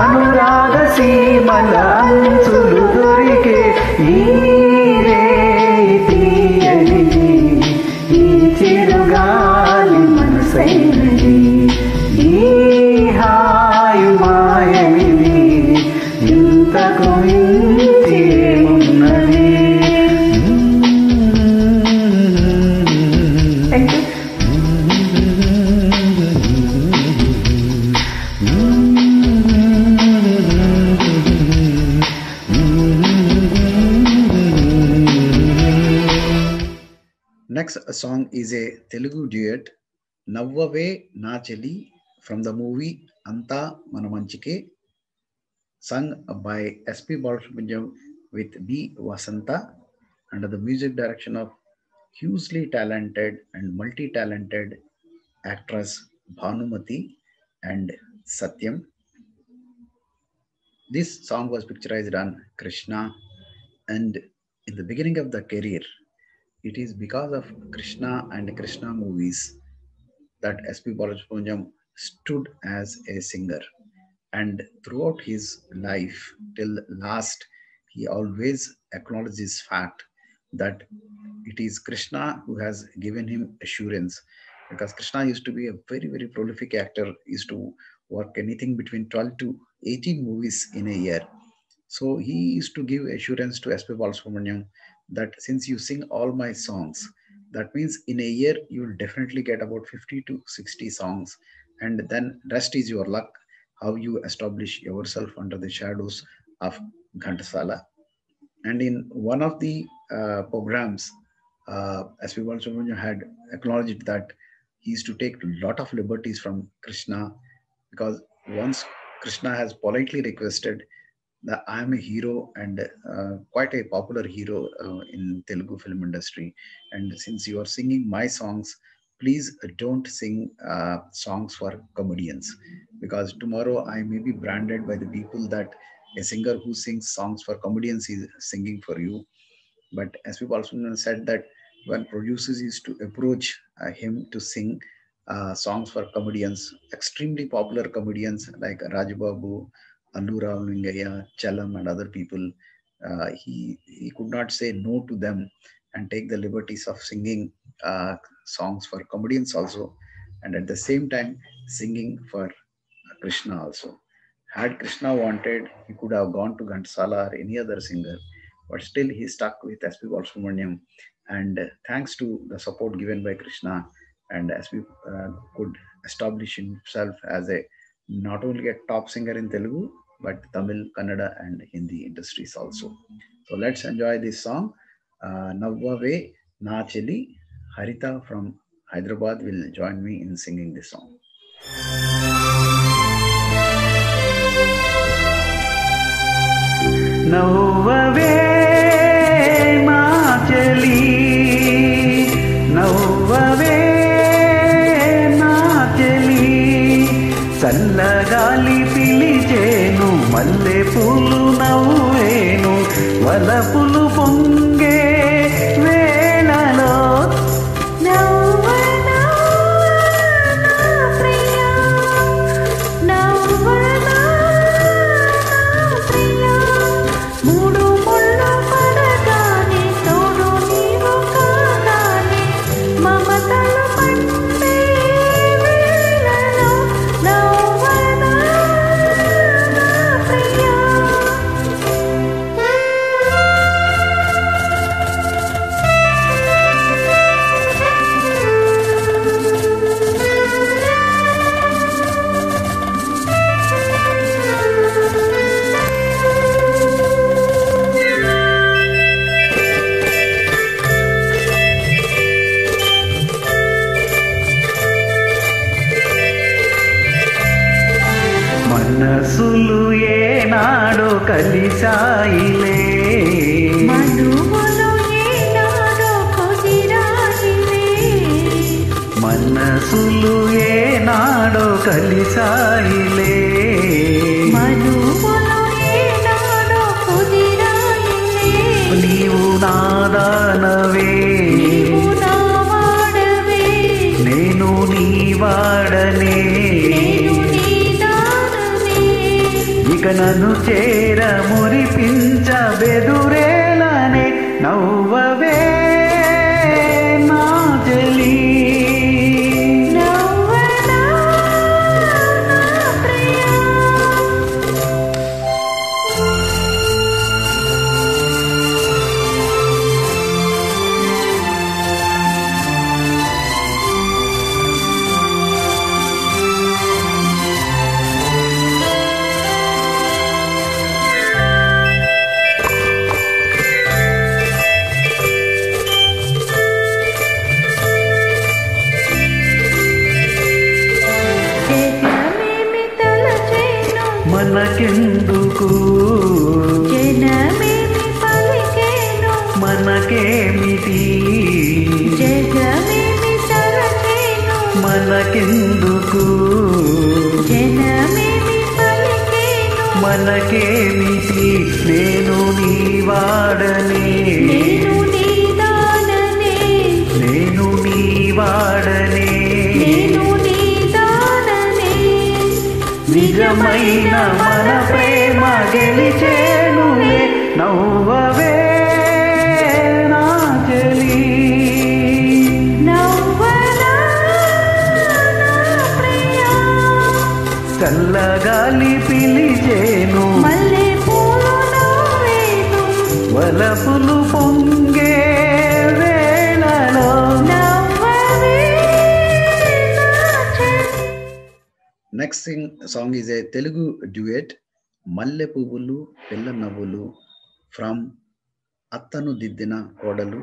అనురాగ సీమల అంచులు దొరికే ఈ చిరుగాలి మనసైనది మాయమిది ఇంతకు మించి ఏమున్నది. Thank you. Next song is a Telugu duet, Navvave Na Cheli, from the movie Anta Mana Manchike, sung by S.P. Balasubrahmanyam with B. Vasanta, under the music direction of hugely talented and multi-talented actress Bhanumati and Satyam. This song was picturized on Krishna, and in the beginning of the career, it is because of Krishna and Krishna movies that S.P. Balasubrahmanyam stood as a singer. And throughout his life, till last, he always acknowledged this fact that it is Krishna who has given him assurance. Because Krishna used to be a very, very prolific actor, used to work anything between 12 to 18 movies in a year. So he used to give assurance to S.P. Balasubrahmanyam that since you sing all my songs, that means in a year you will definitely get about 50 to 60 songs, and then rest is your luck, how you establish yourself under the shadows of Ghantasala. And in one of the programs, S.P. Balasubrahmanyam had acknowledged that he used to take a lot of liberties from Krishna, because once Krishna has politely requested that I am a hero and quite a popular hero in Telugu film industry, and since you are singing my songs, please don't sing songs for comedians, because tomorrow I may be branded by the people that a singer who sings songs for comedians is singing for you. But S.P. Balasubrahmanyam said that when producers used to approach him to sing songs for comedians, extremely popular comedians like Rajbabu, Allu Ravalingaya, Chalam and other people, he could not say no to them and take the liberties of singing songs for comedians also, and at the same time singing for Krishna also. Had Krishna wanted, he could have gone to Ghantasala or any other singer, but still he stuck with S.P. Balasubrahmanyam, and thanks to the support given by Krishna, and S.P. could establish himself as a not only a top singer in Telugu, but Tamil, Kannada and Hindi industries also. So let's enjoy this song, Navvave Na Cheli. Harita from Hyderabad will join me in singing this song. నవ్వవే నా చెలి, నవ్వవే నా చెలి, చల్లగాలి పిలిచేను, మల్లె పూలు నవ్వేను, వలపులు పొంగే వేళలో మనసులు ఏనాడో కలిసాయిలే, మనువులు ఏనాడో కుదిరాయిలే, మనసులు ఏనాడో కలిసాయిలే, మనువులు ఏనాడో కుదిరాయిలే, నీవు నాదానవే, నీవు నా వాడవే, నేను నీ వాడనే, నేను నీ దాననే, ఇక నన్ను చేర మురిపించ బెదురేలనే, నవ్వవే నా చెలి, నవ్వనా నా ప్రియా, మనకెందుకు జనమేమి పలికేను మనకేమిటి జగమేమి తలచేను మనకెందుకు జనమేమి పలికేను మనకేమిటి నేను నీ వాడనే నేను నీ దాననే నేను నీ వాడనే నేను నీ దాననే నిజమైన మన ప్రేమ గెలిచేనులే నవ్వవే నా చెలి నవ్వనా నా ప్రియా చల్లగాలి పిలిచేను మల్లె పూలు నవ్వేను వలపులు పొంగే వేళలో నవ్వవే నా చెలి. Next song is a Telugu duet, Malle Puvulu Pilla Navulu from Attanu Diddina Kodalu.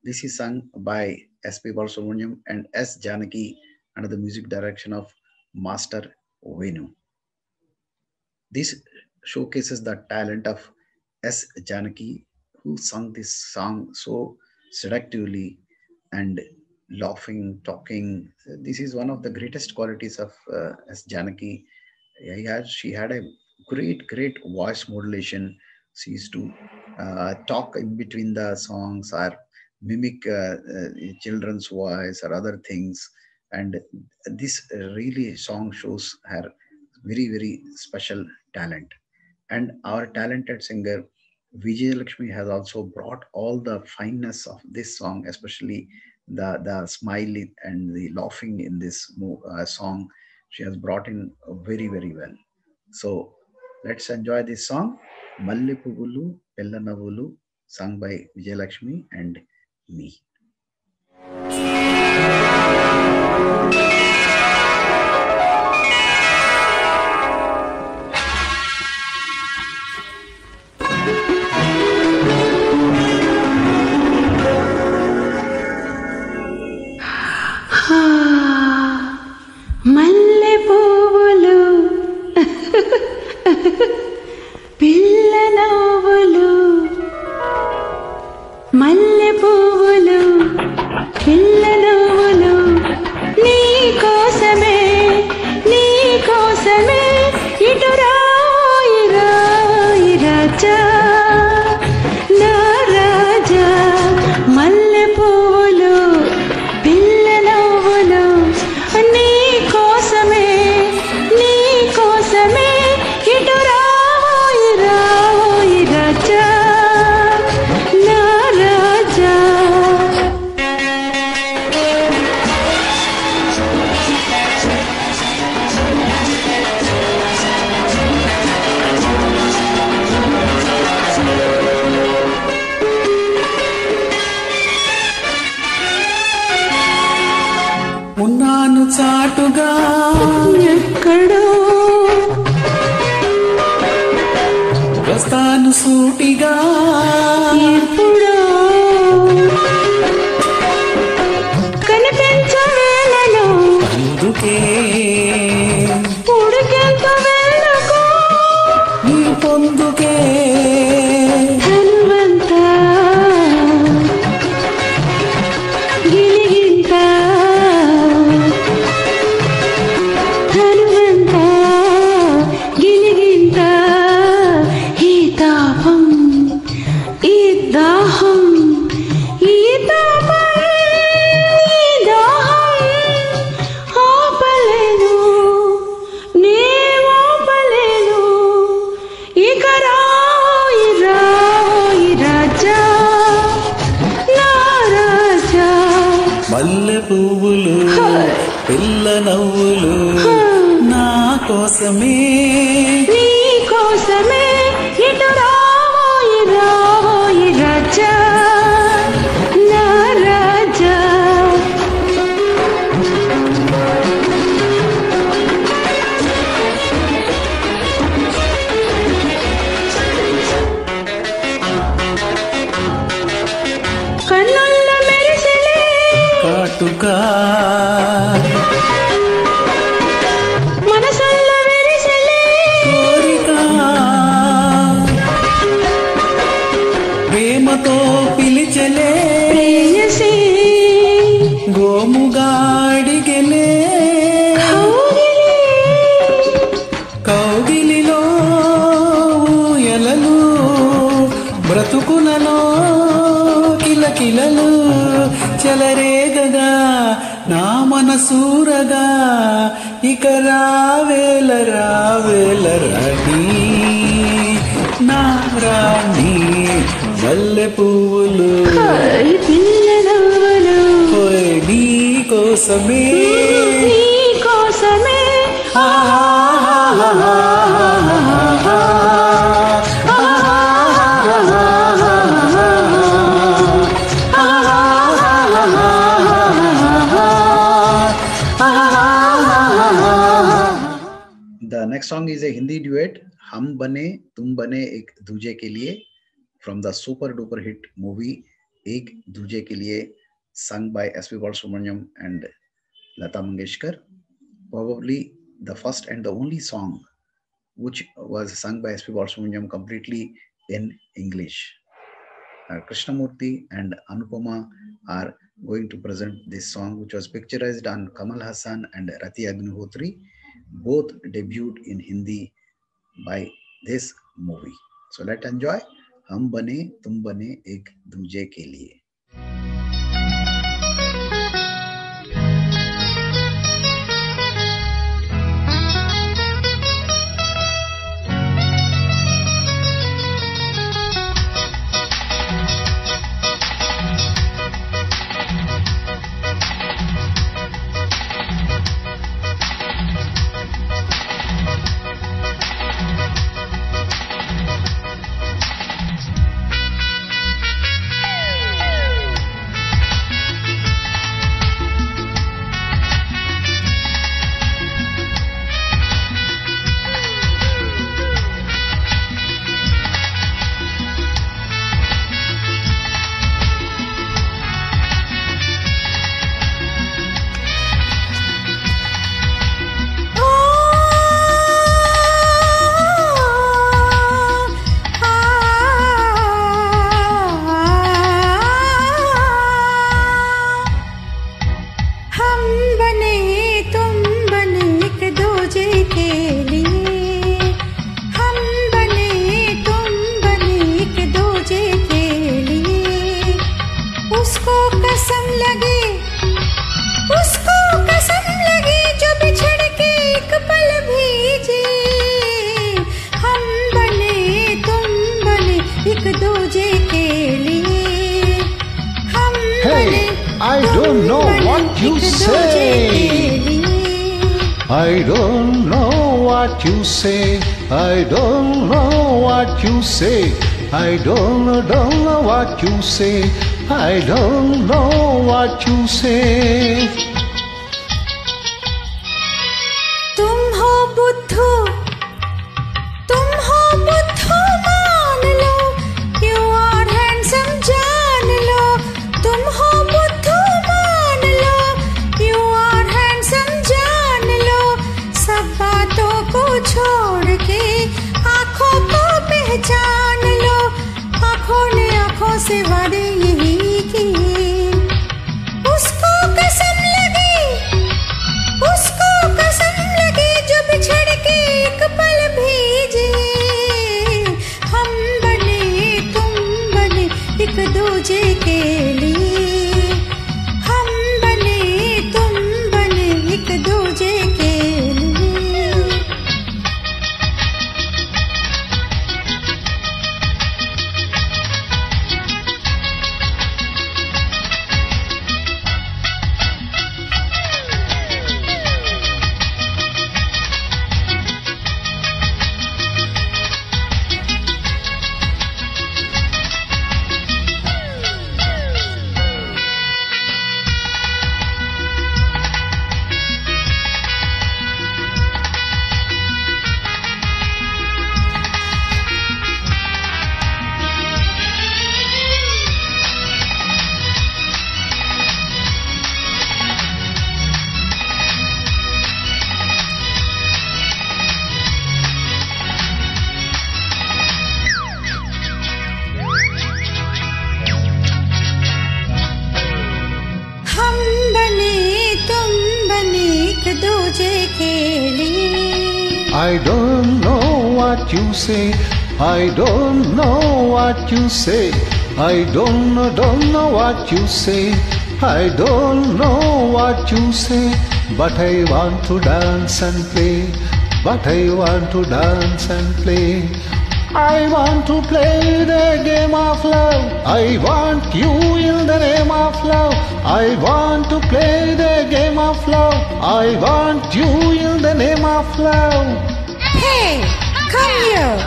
This is sung by S.P. Balasubramaniam and S. Janaki under the music direction of Master Venu. This showcases the talent of S. Janaki, who sung this song so seductively and laughing, talking. This is one of the greatest qualities of S. Janaki. She had a great voice modulation. She used to talk in between the songs or mimic children's voice or other things. And this really song shows her very special talent. And our talented singer Vijayalakshmi has also brought all the fineness of this song, especially the smile and the laughing in this song. She has brought in very well. So let's enjoy this song, Malle Puvulu Pilla Navulu, sung by Vijayalakshmi and me. మల్లె పువ్వులు పిల్ల నవ్వులు మల్లె పువ్వులు పిల్ల నవ్వులు నీ కోసమే ఇటు రాయి రాజా నా రాజా మల్లె పువ్వులు పిల్ల నవ్వులు నీ కోసమే ఇటు రాయి రాజా నా రాజా. ఉన్నాను చాటుగా ఎక్కడో వస్తాను సూటిగా ఎప్పుడో కనిపించవేళలో అందుకే ఉడికెంత వేళకు నీ పొందుకే హనుమంతా గిలిగింత హనుమంతా గిలిగింత ఈ తాపం ఈ దాహం ఈ తాపం ఈ దాహం ఆపలేను నే ఆపలేను ఇక రాయి రాజా నా రాజా. మల్లె పువ్వులు పిల్ల నవ్వులు నా కోసమే నీ కోసమే ఇటు రాయి రాజా నా రాజా. కన్నుల్ల మెరిసెలే కాటుగా మనసల్ల మెరిసెలే ఊపిరిలో ఎలలు బ్రతుకులలో కిలకిలలు చెలరేగగా నా మనసూరగా ఇక రావేల రావేల రాణి నా రాణి మల్లె పువ్వులు పిల్లలవ్వలు నీ కోసమే నీ కోసమే The next song is a Hindi duet, हम बने तुम बने एक दूजे के लिए, from the super duper hit movie एक दूजे के लिए, sung by S.P. Balasubramaniam and Lata Mangeshkar. Probably the first and the only song which was sung by S.P. Balasubramaniam completely in English. Krishnamurthy and Anupama are going to present this song, which was picturized on Kamal Hassan and Rati Agnihotri. Both debuted in Hindi by this movie. So let's enjoy हम बने तुम बने एक दूजे के लिए. I don't know what you say. I don't know what you say. I don't know what you say. I don't know what you say. I don't know what you say. तुम हो बुद्धू, तुम हो बुद्धू मान लो, you are handsome जान लो, तुम हो बुद्धू मान लो, you are handsome जान लो, सब बातों को छोड़ के आँखों को पहचान लो, आँखों ने आँखों से वादे यही किए, उसको कसम लगी, उसको कसम लगी जो बिछड़ के एक पल भीजे, हम बने तुम बने एक दूजे के लिए, हम बने तुम बने एक दूजे के लिए। हम बने तुम बने एक दूजे के लिए। I don't know what you say. I don't know what you say. I don't know what you say. I don't know what you say. But I want to dance and play. But I want to dance and play. I want to play the game of love. I want you in the name of love. I want to play the game of love. I want you in the name of love. Hey, come here.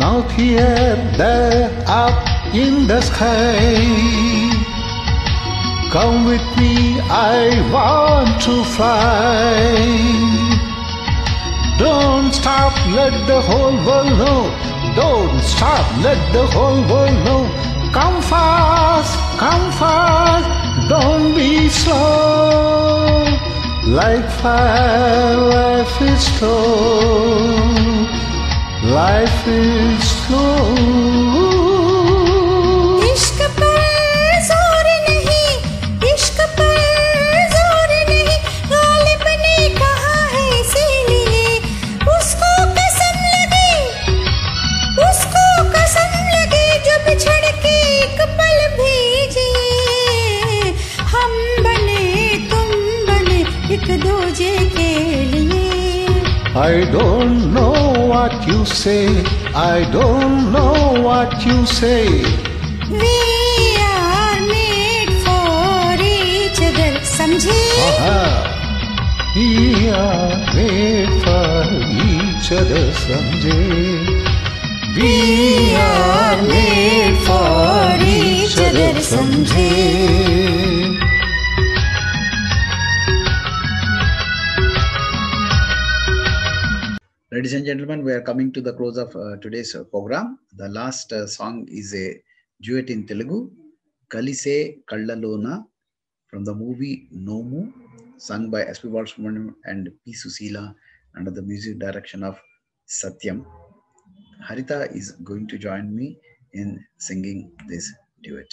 Now here, there, up in the sky. Come with me, I want to fly. Don't stop, let the whole world know. Don't stop, let the whole world know. Come fast, don't be slow. Like fire, life is slow. Life is slow. इश्क पर जोर नहीं, इश्क पर जोर नहीं, गालिब ने कहा है इसीलिए उसको कसम लगी जो बिछड़ के एक पल भी जिए। हम बने तुम बने एक दूजे के लिए। I don't know what you say. I don't know what you say. We are made for each other, समझे? We are made for each other, समझे? We are made for each other, समझे? Ladies and gentlemen, we are coming to the close of today's program. The last song is a duet in Telugu, Kalise Kallalona, from the movie Nomu, sung by S.P. Balasubramaniam and P. Susila under the music direction of Satyam. Harita is going to join me in singing this duet.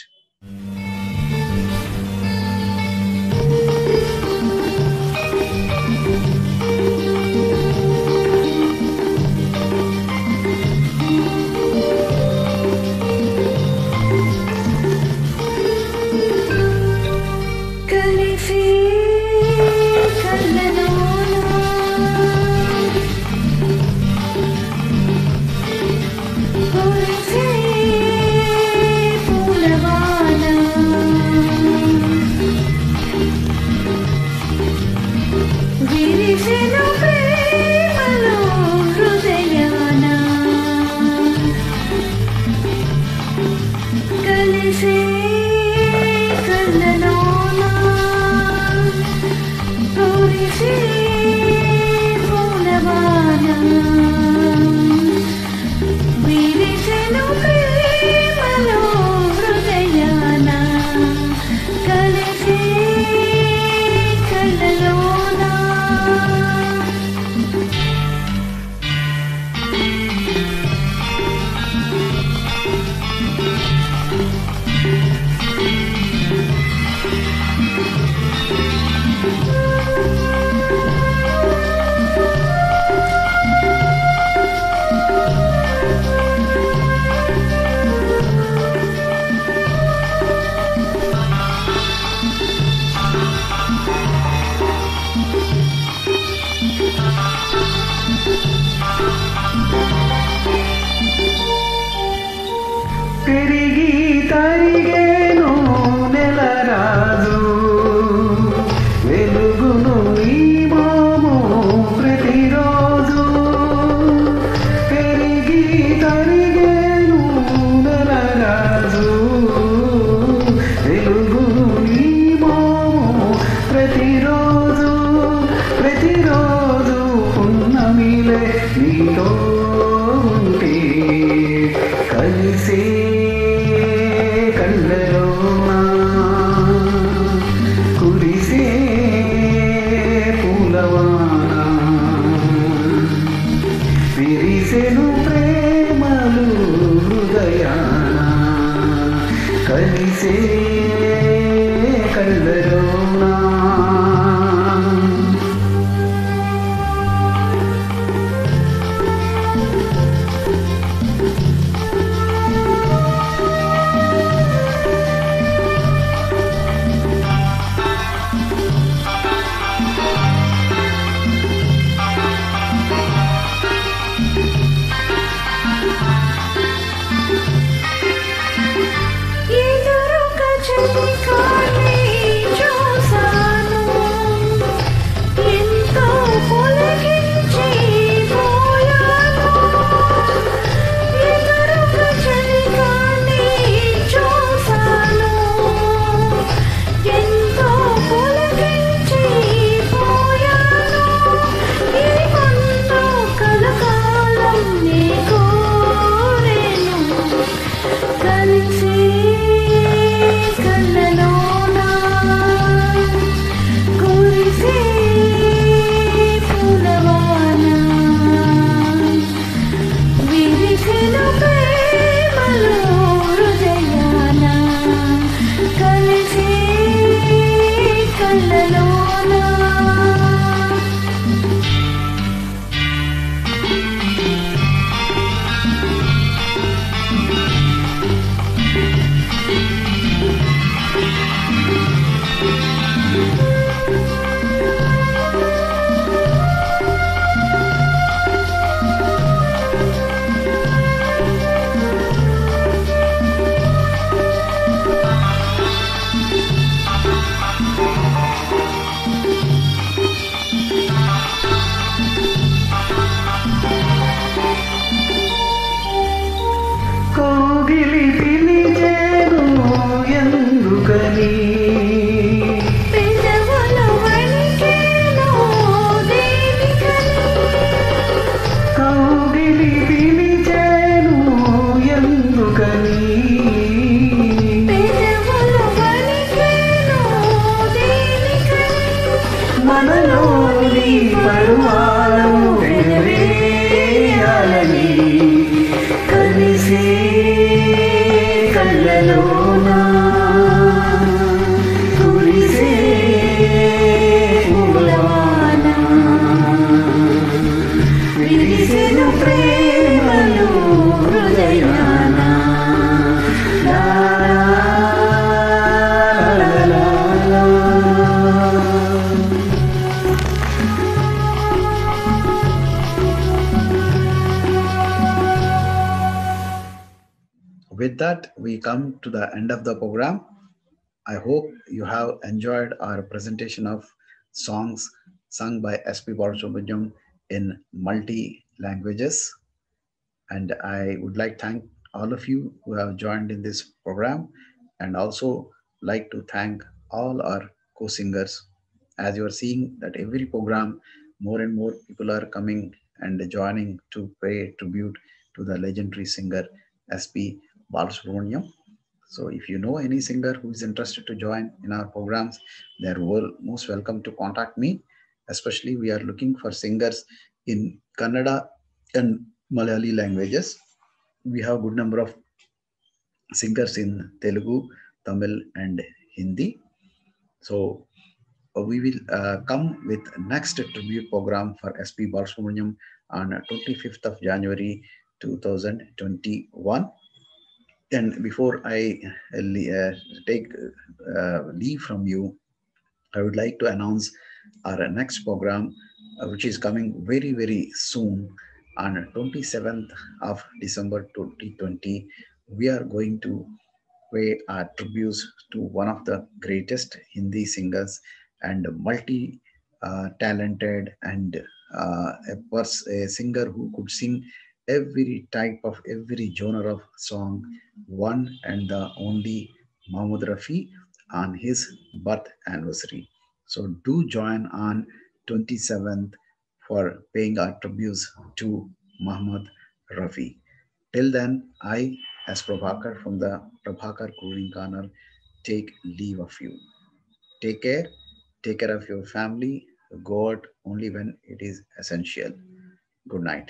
ఇవ్వాలని పెదవులు వణికేను దేనికని కౌగిలి పిలిచేను ఎందుకని పెదవులు వణికేను దేనికని మనలోని పరువాలు ఎగరేయాలని కలిసే కళ్ళలోన కురిసే పూలవాన విరిసెను ప్రేమలు హృదయాన లా లా లా లా. With that, we come to the end of the program. I hope you have enjoyed our presentation of songs sung by SP Balasubramaniam in multi languages. And I would like to thank all of you who have joined in this program, and also like to thank all our co-singers. As you are seeing that every program, more and more people are coming and joining to pay tribute to the legendary singer SP Balasubramaniam. So if you know any singer who is interested to join in our programs, they are most welcome to contact me. Especially we are looking for singers in Kannada and Malayali languages. We have a good number of singers in Telugu, Tamil and Hindi. So we will come with next tribute program for SP Balasubramaniam on 25th of January 2021. And before I take leave from you, I would like to announce our next program, which is coming very, very soon on 27th of December 2020. We are going to pay our tributes to one of the greatest Hindi singers and multi-talented and a singer who could sing every type of every genre of song, one and the only Mahmood Rafi on his birth anniversary. So do join on 27th for paying our tributes to Mahmood Rafi. Till then, I, as Prabhakar from the Prabhakar Cooling Corner, take leave of you. Take care of your family. Go out only when it is essential. Good night.